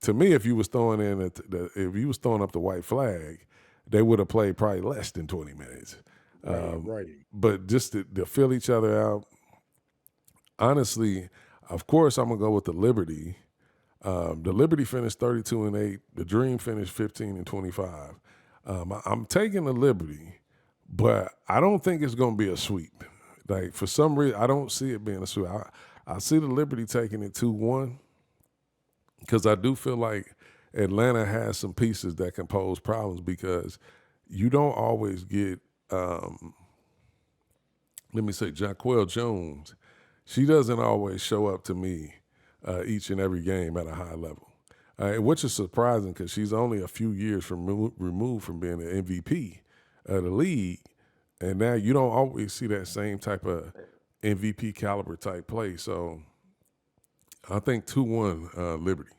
to me, if you was throwing up the white flag, they would have played probably less than 20 minutes. Right. But just to fill each other out, honestly, of course, I'm gonna go with the Liberty. The Liberty finished 32-8. The Dream finished 15-25. I'm taking the Liberty, but I don't think it's gonna be a sweep. Like for some reason, I don't see it being a sweep. I see the Liberty taking it 2-1 because I do feel like Atlanta has some pieces that can pose problems because you don't always get, let me say, Jaquel Jones. She doesn't always show up to me each and every game at a high level, which is surprising because she's only a few years removed from being an MVP of the league. And now you don't always see that same type of MVP caliber type play. So I think 2-1 Liberty.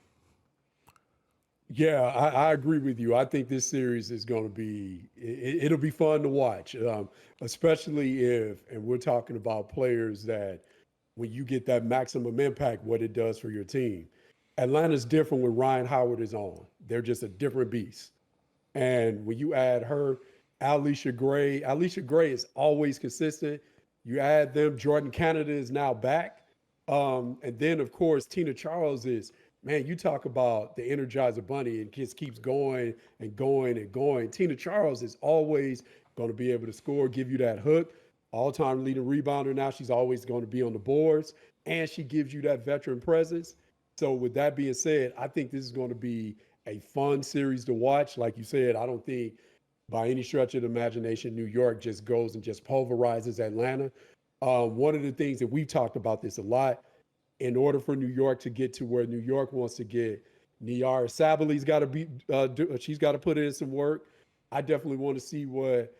Yeah, I agree with you. I think this series is going to be, it'll be fun to watch, especially if, and we're talking about players that when you get that maximum impact, what it does for your team. Atlanta's different when Ryan Howard is on. They're just a different beast. And when you add her, Alicia Gray is always consistent. You add them, Jordan Canada is now back. And then, of course, Tina Charles is, man, you talk about the Energizer Bunny and just keeps going and going and going. Tina Charles is always going to be able to score, give you that hook. All time leading rebounder now. She's always going to be on the boards, and she gives you that veteran presence. So, with that being said, I think this is going to be a fun series to watch. Like you said, I don't think by any stretch of the imagination, New York just goes and just pulverizes Atlanta. One of the things that we've talked about this a lot, in order for New York to get to where New York wants to get, Niara Sabali's got to be, she's got to put in some work. I definitely want to see what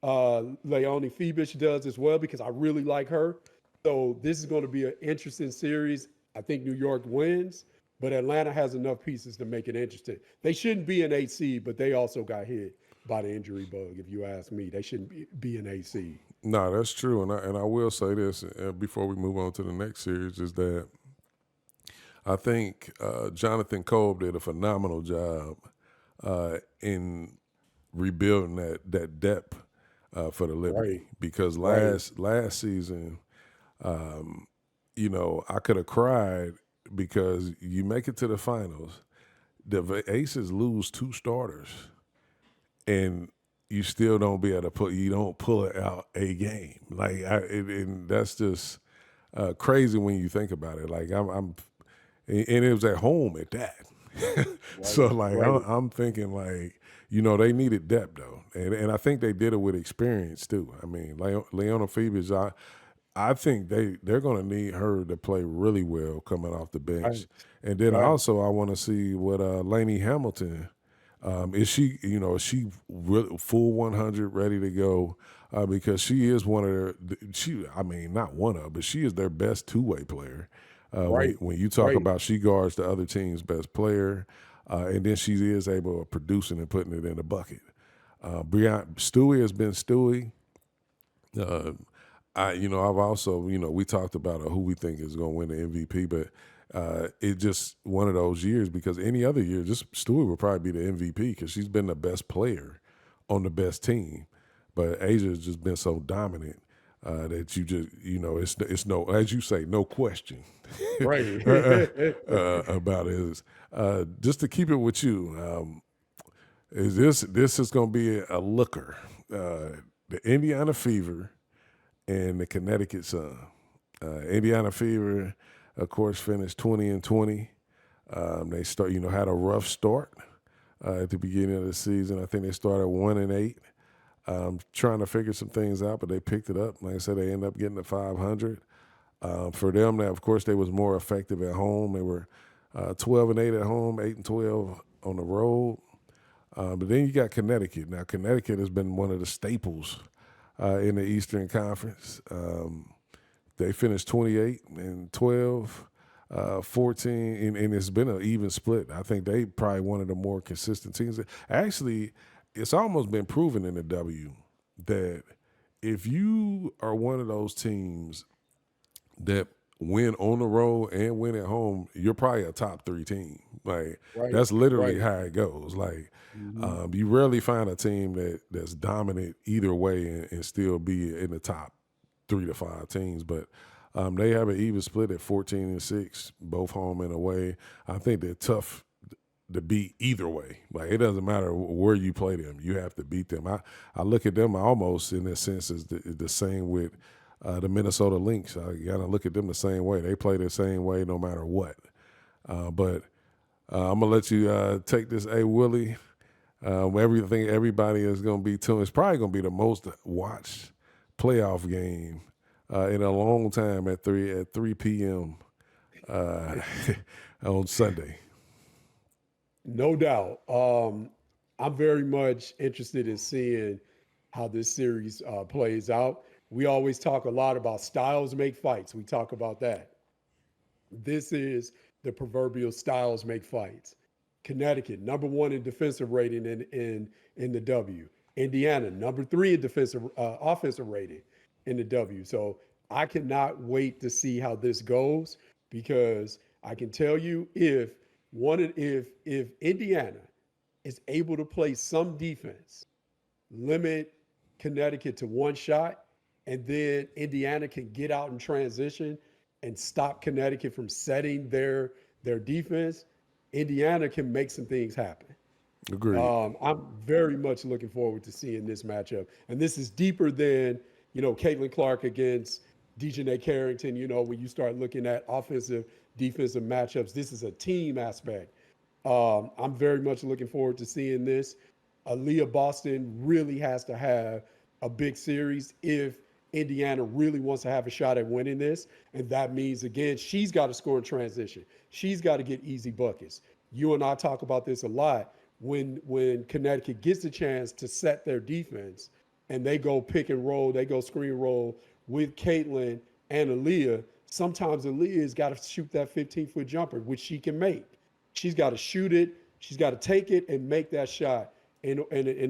Leonie Febish does as well because I really like her. So this is going to be an interesting series. I think New York wins, but Atlanta has enough pieces to make it interesting. They shouldn't be an 8 seed, but they also got hit by the injury bug. If you ask me, they shouldn't be an 8 seed. No, that's true. And I will say this before we move on to the next series is that I think Jonathan Kolb did a phenomenal job in rebuilding that depth for the Right, Liberty because right, last season, I could have cried because you make it to the finals, the Aces lose 2 starters, and you still don't be able to you don't pull it out a game. Like, and that's just crazy when you think about it. Like and it was at home at that. So right, like right. I'm thinking like they needed depth though, and I think they did it with experience too. I mean, Leona Phoebus, I think they're going to need her to play really well coming off the bench, Facts, and then facts. also I want to see what Lainey Hamilton. Is she really full 100 ready to go? Because she is one of I mean, not one of, but she is their best two-way player. When Right, you talk right. about she guards the other team's best player, and then she is able of producing and putting it in the bucket. Stewie has been Stewie. Uh, I've also, we talked about who we think is going to win the MVP, but it just one of those years because any other year, just Stewie would probably be the MVP because she's been the best player on the best team. But Asia has just been so dominant that you just, it's no, as you say, no question Right. about it. Just to keep it with you, is this is going to be a looker? The Indiana Fever and the Connecticut Sun. Indiana Fever, of course, finished 20-20. They had a rough start at the beginning of the season. I think they started 1-8, trying to figure some things out, but they picked it up. Like I said, they ended up getting to 500. For them, now of course, they was more effective at home. They were 12-8 at home, 8-12 on the road. But then you got Connecticut. Now Connecticut has been one of the staples in the Eastern Conference. They finished 28-12, 14, and it's been an even split. I think they probably one of the more consistent teams. Actually, it's almost been proven in the W that if you are one of those teams that win on the road and win at home, you're probably a top 3 team. Like Right. that's literally Right. how it goes. Like Hmm. you rarely find a team that's dominant either way and still be in the top 3 to 5 teams. But they have an even split at 14-6, both home and away. I think they're tough to beat either way. Like it doesn't matter where you play them, you have to beat them. I look at them almost in a sense as the same with the Minnesota Lynx. I gotta look at them the same way. They play the same way no matter what. But I'm gonna let you take this, A Willie. Everybody is gonna be tuned. It's probably gonna be the most watched playoff game in a long time at 3 p.m. Uh, on Sunday. No doubt. I'm very much interested in seeing how this series plays out. We always talk a lot about styles make fights. We talk about that. This is the proverbial styles make fights. Connecticut, number one in defensive rating in the W. Indiana, number three in defensive offensive rating in the W. So I cannot wait to see how this goes because I can tell you if Indiana is able to play some defense, limit Connecticut to one shot, and then Indiana can get out in transition and stop Connecticut from setting their defense, Indiana can make some things happen. Agreed. I'm very much looking forward to seeing this matchup, and this is deeper than Caitlin Clark against Dejanay Carrington. When you start looking at offensive, defensive matchups, this is a team aspect. I'm very much looking forward to seeing this. Aaliyah Boston really has to have a big series if Indiana really wants to have a shot at winning this. And that means, again, she's got to score in transition. She's got to get easy buckets. You and I talk about this a lot. When Connecticut gets a chance to set their defense and they go pick and roll, they go screen roll with Caitlin and Aaliyah, sometimes Aaliyah's got to shoot that 15-foot jumper, which she can make. She's got to shoot it. She's got to take it and make that shot. In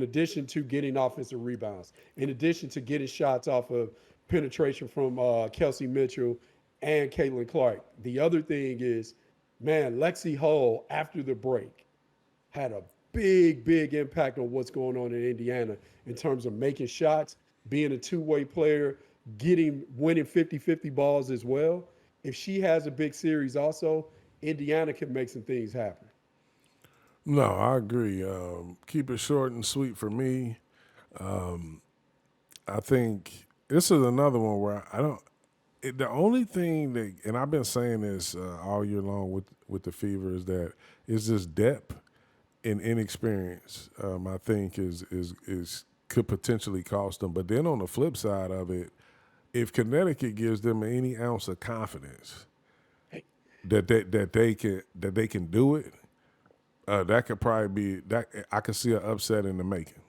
addition to getting offensive rebounds, in addition to getting shots off of penetration from Kelsey Mitchell and Caitlin Clark. The other thing is, man, Lexi Hull after the break had a big impact on what's going on in Indiana in terms of making shots, being a two-way player, winning 50-50 balls as well. If she has a big series also, Indiana can make some things happen. No, I agree. Keep it short and sweet for me. I think this is another one where I don't. The only thing that, and I've been saying this all year long with the Fever, is that it's just depth and inexperience. I think is could potentially cost them. But then on the flip side of it, if Connecticut gives them any ounce of confidence Hey, that they can do it, that could probably be that. I could see an upset in the making.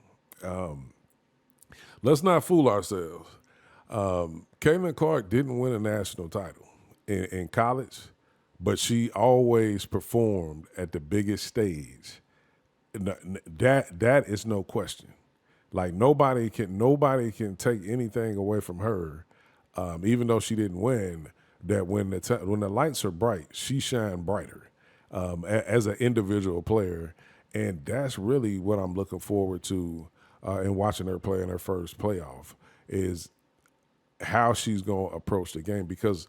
Let's not fool ourselves. Caitlin Clark didn't win a national title in college, but she always performed at the biggest stage. That is no question. Like nobody can take anything away from her, even though she didn't win. That when the lights are bright, she shine brighter as an individual player, and that's really what I'm looking forward to in watching her play in her first playoff is how she's going to approach the game because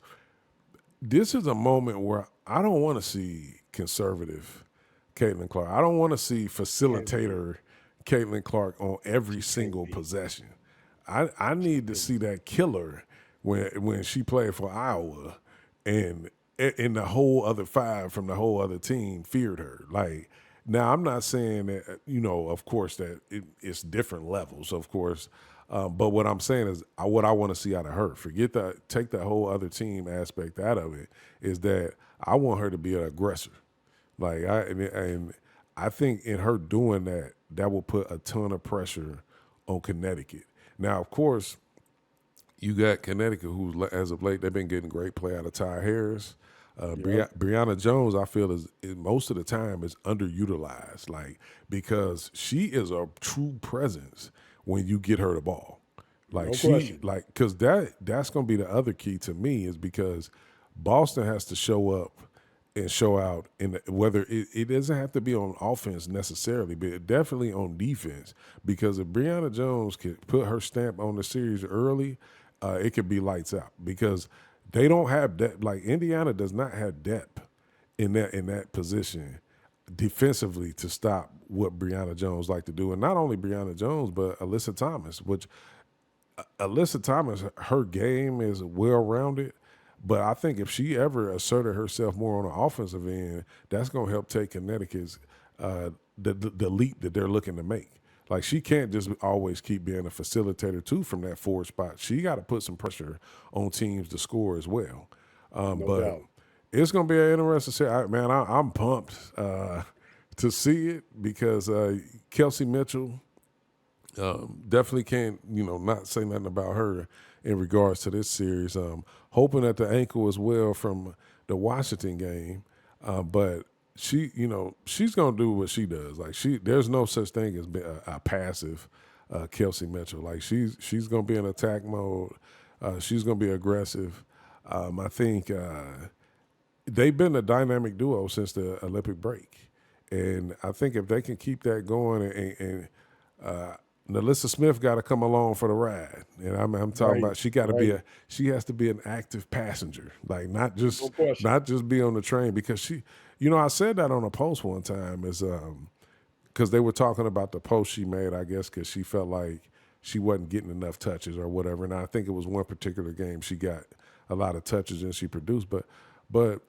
this is a moment where I don't want to see conservative Caitlin Clark. I don't want to see Can't be. facilitator Caitlin Clark on every Just can't single be. possession. I Just need to can't see be. that killer when she played for Iowa and the whole other five from the whole other team feared her. Like now, I'm not saying that of course that it's different levels, of course. But what I'm saying is what I want to see out of her. Forget that, take that whole other team aspect out of it. Is that I want her to be an aggressor. Like and I think in her doing that, that will put a ton of pressure on Connecticut. Now, of course, you got Connecticut, who as of late they've been getting great play out of Ty Harris. Yep. Brianna Jones, I feel is most of the time is underutilized, like because she is a true presence when you get her the ball. Like No she question. like because that's gonna be the other key to me is because Boston has to show up and show out in whether it doesn't have to be on offense necessarily, but definitely on defense. Because if Brianna Jones could put her stamp on the series early, it could be lights out. Because they don't have depth. Like Indiana does not have depth in that position defensively to stop what Brianna Jones like to do, and not only Brianna Jones but Alyssa Thomas, which Alyssa Thomas, her game is well rounded, but I think if she ever asserted herself more on the offensive end, that's going to help take Connecticut's uh, the leap that they're looking to make. Like she can't just always keep being a facilitator too from that forward spot. She got to put some pressure on teams to score as well. No But doubt. it's going to be an interesting series. Man, I'm pumped to see it because Kelsey Mitchell definitely can't, not say nothing about her in regards to this series. Hoping at the ankle as well from the Washington game, but she's gonna do what she does. Like there's no such thing as a passive Kelsey Mitchell. Like she's gonna be in attack mode. She's gonna be aggressive. I think they've been a dynamic duo since the Olympic break, and I think if they can keep that going and Nalissa Smith got to come along for the ride, and I'm talking Right. about she got to be Right. she has to be an active passenger, like not No just question. not just be on the train because I said that on a post one time is because they were talking about the post she made, I guess, because she felt like she wasn't getting enough touches or whatever, and I think it was one particular game she got a lot of touches and she produced, but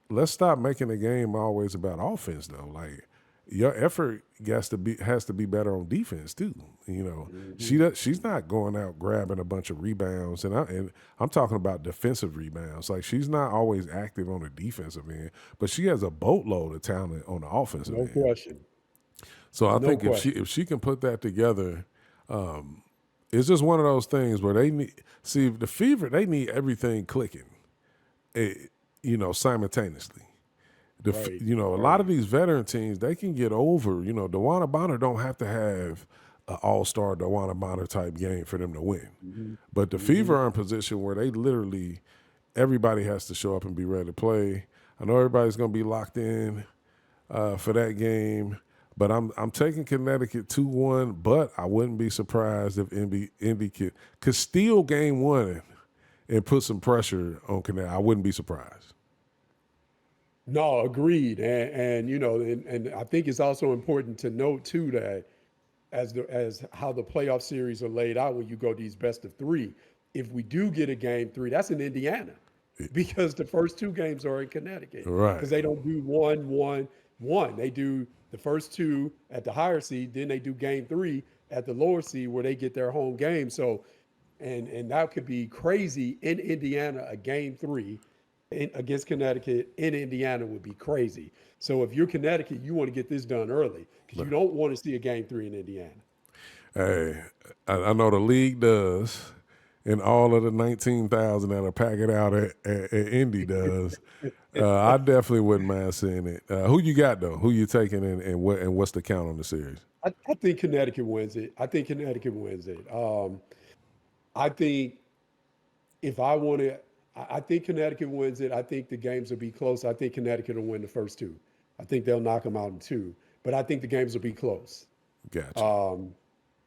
let's stop making the game always about offense though, like your effort has to be better on defense too. Hmm. She's not going out grabbing a bunch of rebounds, and I'm talking about defensive rebounds. Like she's not always active on the defensive end, but she has a boatload of talent on the offensive No end. question. So I No think if she question. if she can put that together, it's just one of those things where they need see the Fever. They need everything clicking, eh, simultaneously. Right. A lot of Right. these veteran teams they can get over. Dewana Bonner don't have to have an all-star Dewana Bonner type game for them to win. Hmm. But the Fever Hmm. are in position where they literally everybody has to show up and be ready to play. I know everybody's going to be locked in for that game, but I'm taking Connecticut 2-1. But I wouldn't be surprised if Indy could steal game one and put some pressure on Connecticut. I wouldn't be surprised. No, agreed. And I think it's also important to note too that as how the playoff series are laid out when you go these best of three, if we do get a game three, that's in Indiana because the first two games are in Connecticut Right. because they don't do one, one, one. They do the first two at the higher seed, then they do game three at the lower seed where they get their home game. So, and that could be crazy in Indiana, a game three against Connecticut in Indiana would be crazy. So if you're Connecticut, you want to get this done early because you don't want to see a game three in Indiana. Hey, I know the league does, and all of the 19,000 that are packing out at Indy does. I definitely wouldn't mind seeing it. Who you got though? Who you taking and what's the count on the series? I think Connecticut wins it. I think Connecticut wins it. I think if I want to, I think Connecticut wins it. I think the games will be close. I think Connecticut will win the first two. I think they'll knock them out in two, but I think the games will be close. Gotcha. Um,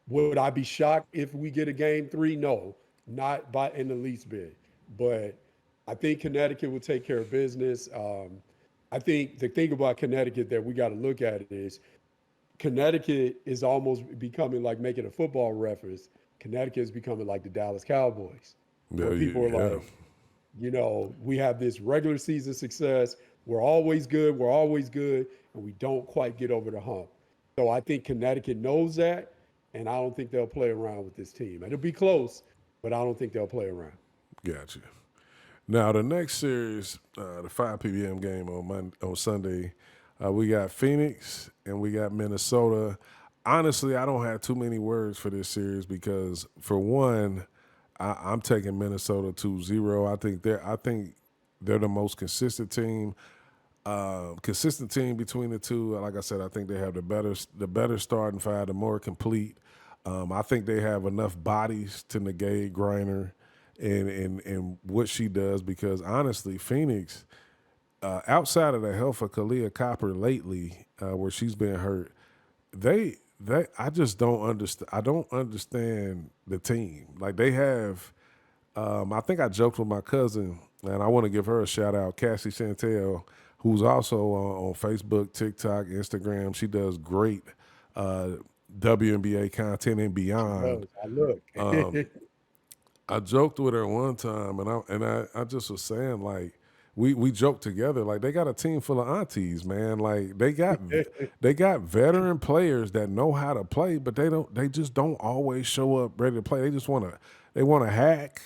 would I be shocked if we get a game three? No, not by in the least bit. But I think Connecticut will take care of business. I think the thing about Connecticut that we got to look at is Connecticut is almost becoming like making a football reference. Connecticut is becoming like the Dallas Cowboys, Yeah, where people are yeah, like, we have this regular season success. We're always good, and we don't quite get over the hump. So I think Connecticut knows that, and I don't think they'll play around with this team. It'll be close, but I don't think they'll play around. gotcha. Now the next series, the 5 p.m. game on Sunday, we got Phoenix and we got Minnesota. Honestly, I don't have too many words for this series because for one, I'm taking Minnesota 2-0. I think they're the most consistent team between the two. Like I said, I think they have the better starting five, the more complete. I think they have enough bodies to negate Griner and what she does because honestly, Phoenix, outside of the health of Kalia Copper lately, where she's been hurt, they I just don't understand. I don't understand the team. Like they have. I think I joked with my cousin, and I want to give her a shout out, Cassie Chantel, who's also on Facebook, TikTok, Instagram. She does great uh, WNBA content and She beyond. does. I look. I joked with her one time, and I just was saying like we joked together like they got a team full of aunties, man. Like they got veteran players that know how to play, but they just don't always show up ready to play. They want to hack.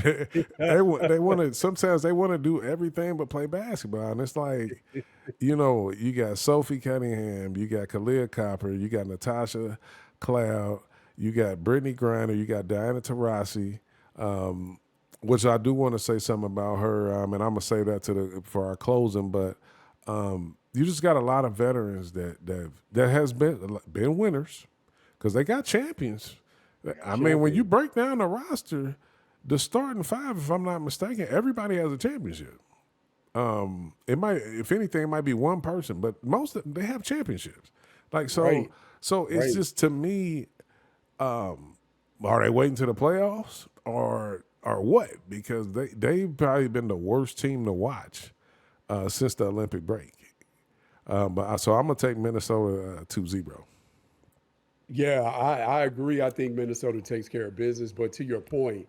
They want to sometimes they want to do everything but play basketball, and it's like you got Sophie Cunningham, you got Kalia Copper, you got Natasha Cloud, you got Brittany Griner, you got Diana Taurasi, which I do want to say something about her, and I'm gonna say that for our closing. But you just got a lot of veterans that has been winners because they got champions. They got I mean, when you champions. break down the roster, the starting five, if I'm not mistaken, everybody has a championship. It might, if anything, it might be one person, but most of them, they have championships. Like so, Right. so it's Right. just to me, are they waiting to the playoffs or what? Because they've probably been the worst team to watch since the Olympic break. So I'm gonna take Minnesota 2-0. Yeah, I agree. I think Minnesota takes care of business. But to your point,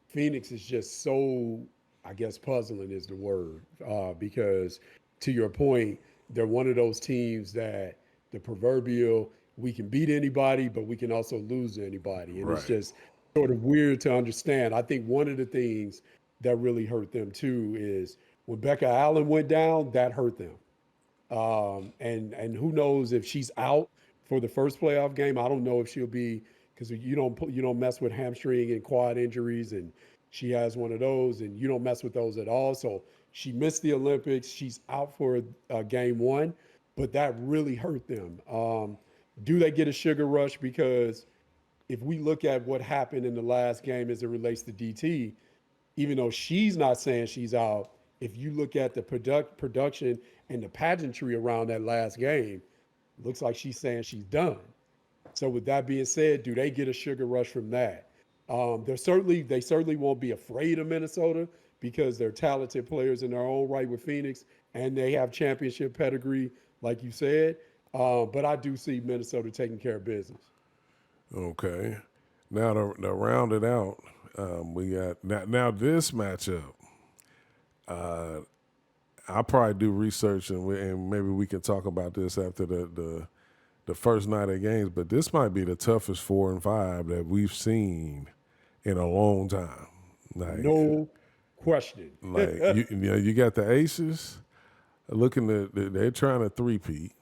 Phoenix is just so, I guess, puzzling is the word. Because to your point, they're one of those teams that the proverbial, we can beat anybody, but we can also lose to anybody. And it's Right. just sort of weird to understand. I think one of the things that really hurt them too is when Becca Allen went down, that hurt them. And who knows if she's out for the first playoff game? I don't know if she'll be because you don't mess with hamstring and quad injuries, and she has one of those, and you don't mess with those at all. So she missed the Olympics. She's out for game one, but that really hurt them. Do they get a sugar rush? Because if we look at what happened in the last game as it relates to DT, even though she's not saying she's out, if you look at the production and the pageantry around that last game, looks like she's saying she's done. So with that being said, do they get a sugar rush from that? They certainly won't be afraid of Minnesota because they're talented players in their own right with Phoenix, and they have championship pedigree, like you said. But I do see Minnesota taking care of business. Okay. Now to round it out, we got now this matchup. I'll probably do research and maybe we can talk about this after the first night of games. But this might be the toughest 4 and 5 that we've seen in a long time. Like No question. you got the Aces looking at they're trying to three-peat,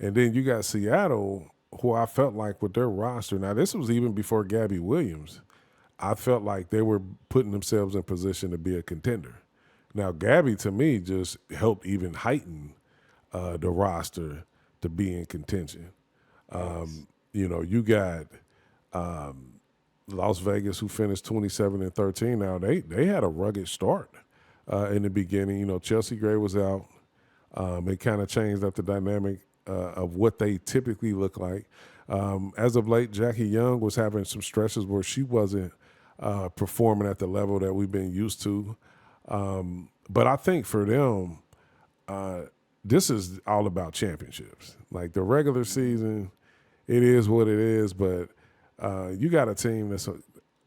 and then you got Seattle, who I felt like with their roster. Now this was even before Gabby Williams. I felt like they were putting themselves in position to be a contender. Now, Gabby to me just helped even heighten the roster to be in contention. Yes. You got Las Vegas who finished 27-13. Now they had a rugged start in the beginning. Chelsea Gray was out. It kind of changed up the dynamic of what they typically look like. As of late, Jackie Young was having some stretches where she wasn't performing at the level that we've been used to. But I think for them, this is all about championships. Like the regular season, it is what it is. But you got a team that's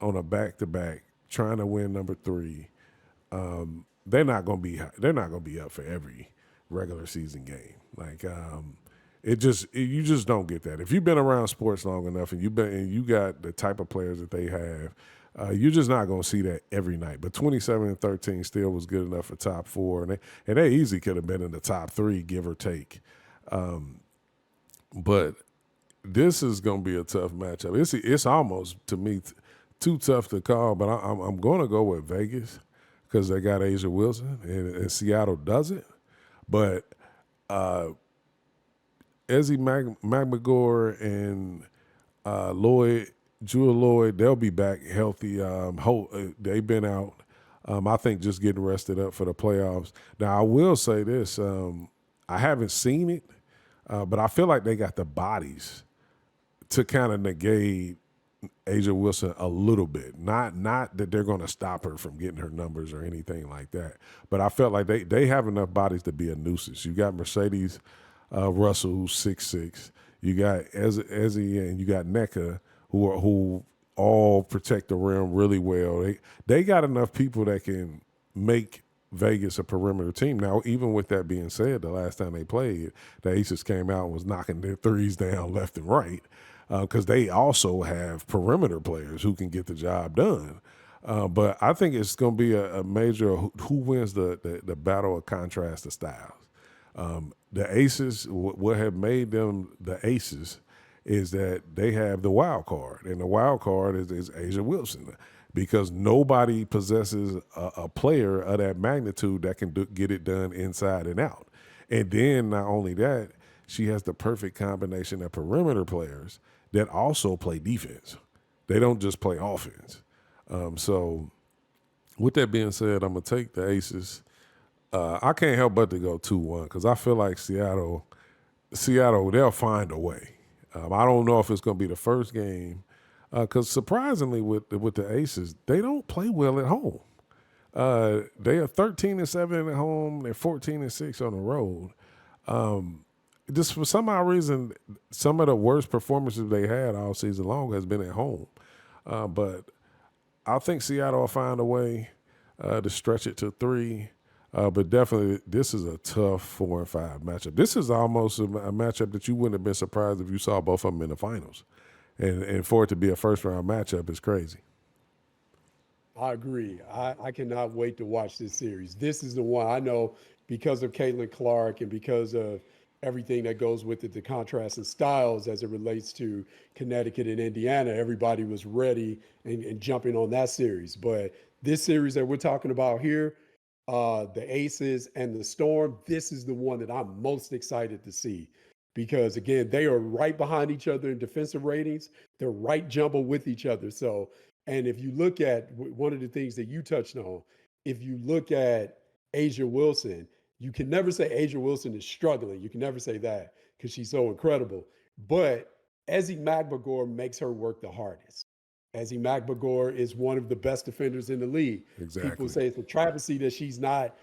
on a back-to-back trying to win number 3. They're not gonna be up for every regular season game. Like you just don't get that. If you've been around sports long enough and you got the type of players that they have, you're just not gonna see that every night. But 27-13 still was good enough for top 4, and they easily could have been in the top 3, give or take. But this is gonna be a tough matchup. It's almost to me too tough to call, but I'm going to go with Vegas because they got Asia Wilson and Seattle doesn't. But Ezzy McMagor and Jewel Lloyd, they'll be back healthy. They've been out. I think just getting rested up for the playoffs. Now, I will say this. I haven't seen it, but I feel like they got the bodies to kind of negate Asia Wilson a little bit. Not that they're going to stop her from getting her numbers or anything like that. But I felt like they have enough bodies to be a nuisance. You got Mercedes Russell, who's 6'6". You got Ezzy and you got NECA, who all protect the rim really well. They got enough people that can make Vegas a perimeter team. Now, even with that being said, the last time they played, the Aces came out and was knocking their threes down left and right because they also have perimeter players who can get the job done. But I think it's going to be a major who wins the battle of contrast of styles. The Aces, what have made them the Aces is that they have the wild card, and the wild card is Asia Wilson because nobody possesses a player of that magnitude that can get it done inside and out. And then not only that, she has the perfect combination of perimeter players that also play defense. They don't just play offense. So with that being said, I'm going to take the Aces. I can't help but to go 2-1 because I feel like Seattle, they'll find a way. I don't know if it's going to be the first game because surprisingly with the Aces, they don't play well at home. They are 13-7 at home. They're 14-6 on the road. Just for some odd reason, some of the worst performances they had all season long has been at home. But I think Seattle will find a way to stretch it to 3. But definitely, this is a tough 4 and 5 matchup. This is almost a matchup that you wouldn't have been surprised if you saw both of them in the finals. And for it to be a first round matchup is crazy. I agree. I cannot wait to watch this series. This is the one I know because of Caitlin Clark and because of everything that goes with it, the contrast in styles as it relates to Connecticut and Indiana. Everybody was ready and jumping on that series. But this series that we're talking about here, the Aces and the Storm, this is the one that I'm most excited to see because again, they are right behind each other in defensive ratings. They're right jumble with each other. So, and if you look at one of the things that you touched on, if you look at Asia Wilson, you can never say Asia Wilson is struggling. You can never say that because she's so incredible. But Ezzy McMagor makes her work the hardest. Ezzy McMagor is one of the best defenders in the league. People Exactly. say it's a travesty that she's not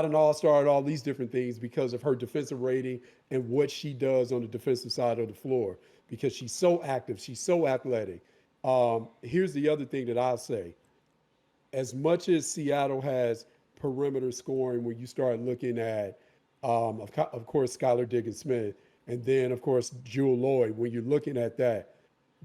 an all-star at all these different things because of her defensive rating and what she does on the defensive side of the floor because she's so active, she's so athletic. Here's the other thing that I'll say. As much as Seattle has perimeter scoring, when you start looking at, of course, Skylar Diggins Smith, and then, of course, Jewel Lloyd, when you're looking at that,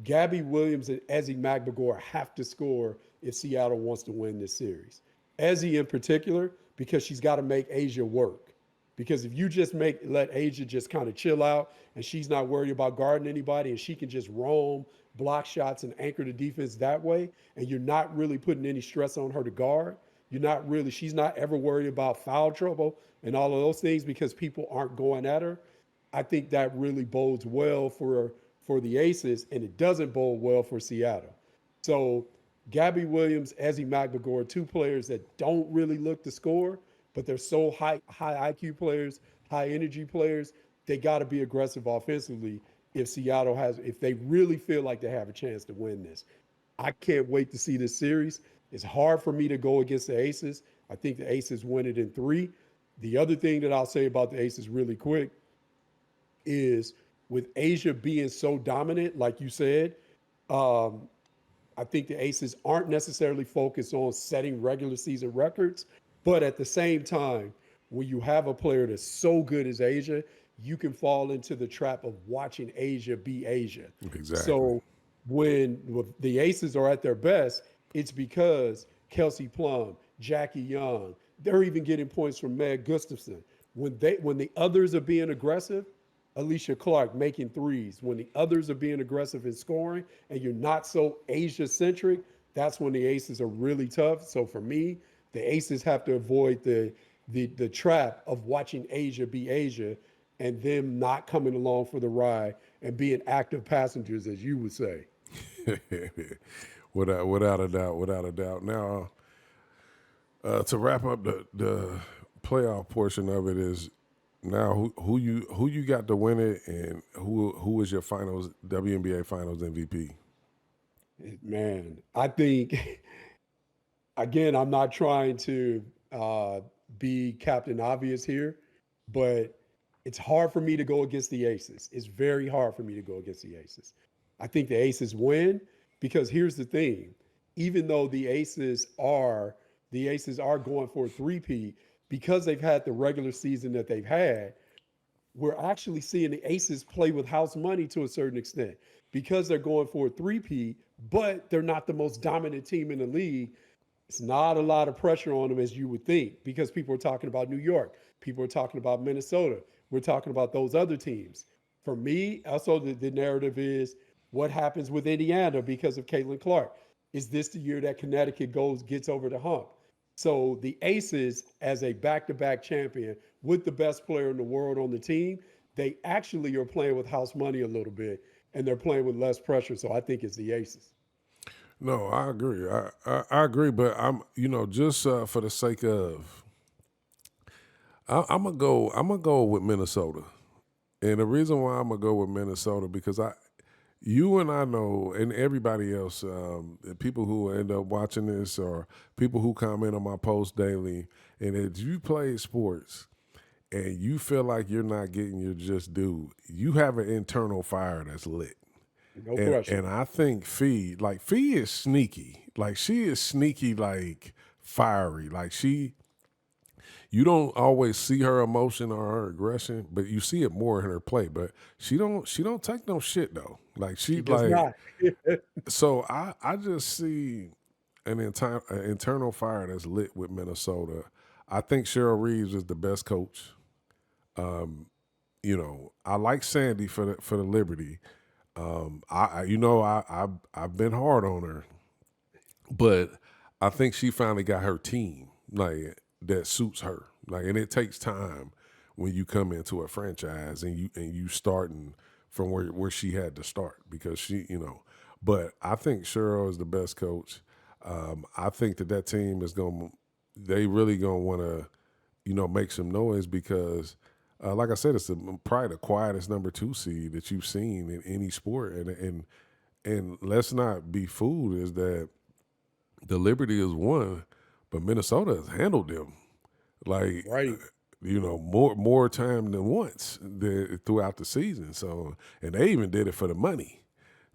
Gabby Williams and Ezzy McMagor have to score if Seattle wants to win this series. Ezzy in particular, because she's got to make Asia work. Because if you just let Asia just kind of chill out and she's not worried about guarding anybody and she can just roam block shots and anchor the defense that way, and you're not really putting any stress on her to guard. You're not really, she's not ever worried about foul trouble and all of those things because people aren't going at her. I think that really bodes well for the Aces, and it doesn't bode well for Seattle. So Gabby Williams, Ezzy McMagor, two players that don't really look to score, but they're so high IQ players, high energy players. They got to be aggressive offensively if they really feel like they have a chance to win this. I can't wait to see this series. It's hard for me to go against the Aces. I think the Aces win it in three. The other thing that I'll say about the Aces really quick is with Asia being so dominant, like you said, um, I think the Aces aren't necessarily focused on setting regular season records, but at the same time, when you have a player that's so good as Asia, you can fall into the trap of watching Asia be Asia. Exactly. So when the Aces are at their best, it's because Kelsey Plum, Jackie Young, they're even getting points from Meg Gustafson. When the others are being aggressive, Alicia Clark making threes. When the others are being aggressive in scoring and you're not so Asia centric, that's when the Aces are really tough. So for me, the Aces have to avoid the trap of watching Asia be Asia and them not coming along for the ride and being active passengers, as you would say. Without a doubt, without a doubt. Now, to wrap up the playoff portion of it is now who you got to win it, and who is your finals WNBA Finals MVP? Man, I think again, I'm not trying to be Captain Obvious here, but it's hard for me to go against the Aces. It's very hard for me to go against the Aces. I think the Aces win because here's the thing: even though the Aces are going for a three-peat because they've had the regular season that they've had, we're actually seeing the Aces play with house money to a certain extent because they're going for a three-peat, but they're not the most dominant team in the league. It's not a lot of pressure on them as you would think because people are talking about New York. People are talking about Minnesota. We're talking about those other teams. For me, also the narrative is what happens with Indiana because of Caitlin Clark. Is this the year that Connecticut gets over the hump? So the Aces, as a back-to-back champion with the best player in the world on the team, they actually are playing with house money a little bit, and they're playing with less pressure. So I think it's the Aces. No, I agree. I agree, but just for the sake of, I'm gonna go with Minnesota, and the reason why I'm gonna go with Minnesota because you and I know, and everybody else, the people who end up watching this or people who comment on my post daily, and if you play sports and you feel like you're not getting your just due, you have an internal fire that's lit. No And question. I think Fee is sneaky. Like she is sneaky, like fiery. Like you don't always see her emotion or her aggression, but you see it more in her play. But she don't take no shit though. Like she She does like not. so I just see an internal fire that's lit with Minnesota. I think Cheryl Reeves is the best coach. I like Sandy for the Liberty. I've been hard on her, but I think she finally got her team like that suits her. Like, and it takes time when you come into a franchise and you starting from where she had to start because she. But I think Cheryl is the best coach. I think that team is they really gonna want to make some noise because, like I said, it's probably the quietest number two seed that you've seen in any sport, and let's not be fooled is that the Liberty is one, but Minnesota has handled them like Right. more time than once throughout the season. So, and they even did it for the money.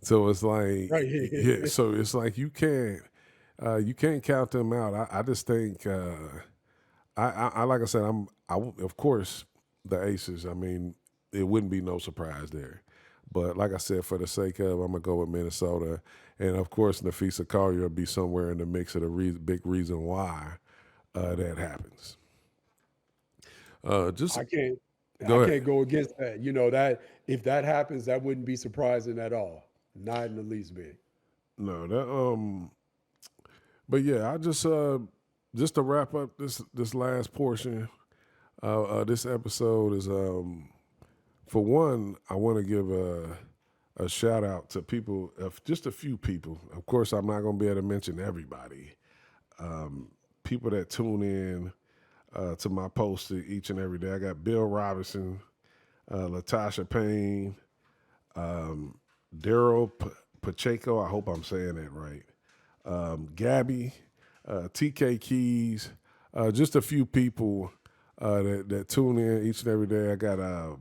So it's like, Right. yeah. So it's like you can't count them out. I just think I like I said of course the Aces. I mean, it wouldn't be no surprise there. But like I said, for the sake of, I'm gonna go with Minnesota, and of course, Nafisa Collier will be somewhere in the mix of the big reason why that happens. Just I can't I go ahead. can't go against that. That if that happens, that wouldn't be surprising at all. Not in the least bit. No, that but yeah, I just to wrap up this last portion, this episode is for one, I want to give a shout out to people, just a few people. Of course, I'm not going to be able to mention everybody. People that tune in to my posts each and every day. I got Bill Robinson, Latasha Payne, Daryl Pacheco. I hope I'm saying that right. Gabby, TK Keys, just a few people that tune in each and every day. I got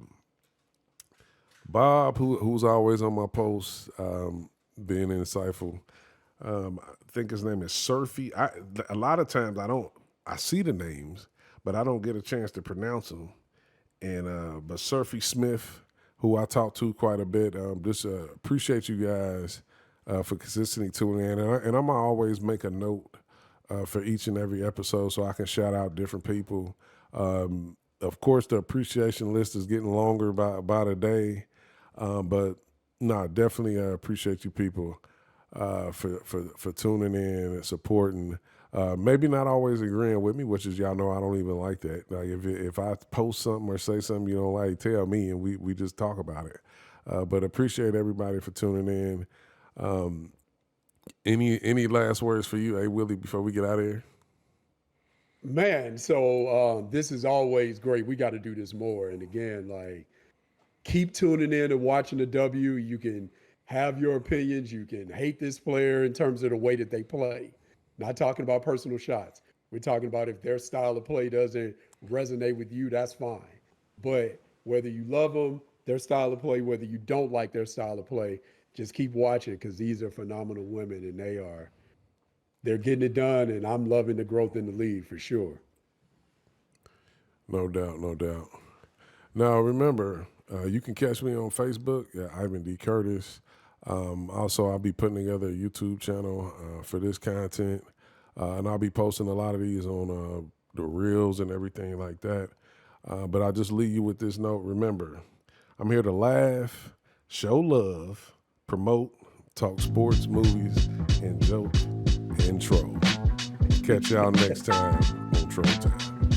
Bob, who's always on my posts, being insightful. I think his name is Surfy. A lot of times I see the names, but I don't get a chance to pronounce them. And but Surfy Smith, who I talk to quite a bit, just appreciate you guys for consistently tuning in. And I'm gonna always make a note for each and every episode so I can shout out different people. Of course, the appreciation list is getting longer by the day, but no, definitely appreciate you people for tuning in and supporting. Maybe not always agreeing with me, which is y'all know I don't even like that. Like if I post something or say something you don't like, tell me and we just talk about it. But appreciate everybody for tuning in. Any last words for you, hey Willie, before we get out of here? Man, so this is always great. We got to do this more. And again, like, keep tuning in and watching the W. You can have your opinions. You can hate this player in terms of the way that they play. Not talking about personal shots. We're talking about if their style of play doesn't resonate with you, that's fine. But whether you love them, their style of play, whether you don't like their style of play, just keep watching because these are phenomenal women and they're getting it done. And I'm loving the growth in the league for sure. No doubt, no doubt. Now remember, you can catch me on Facebook, Ivan D. Curtis. Also, I'll be putting together a YouTube channel for this content, and I'll be posting a lot of these on the reels and everything like that. But I'll just leave you with this note. Remember, I'm here to laugh, show love, promote, talk sports, movies, and joke and troll. Catch y'all next time on Troll Time.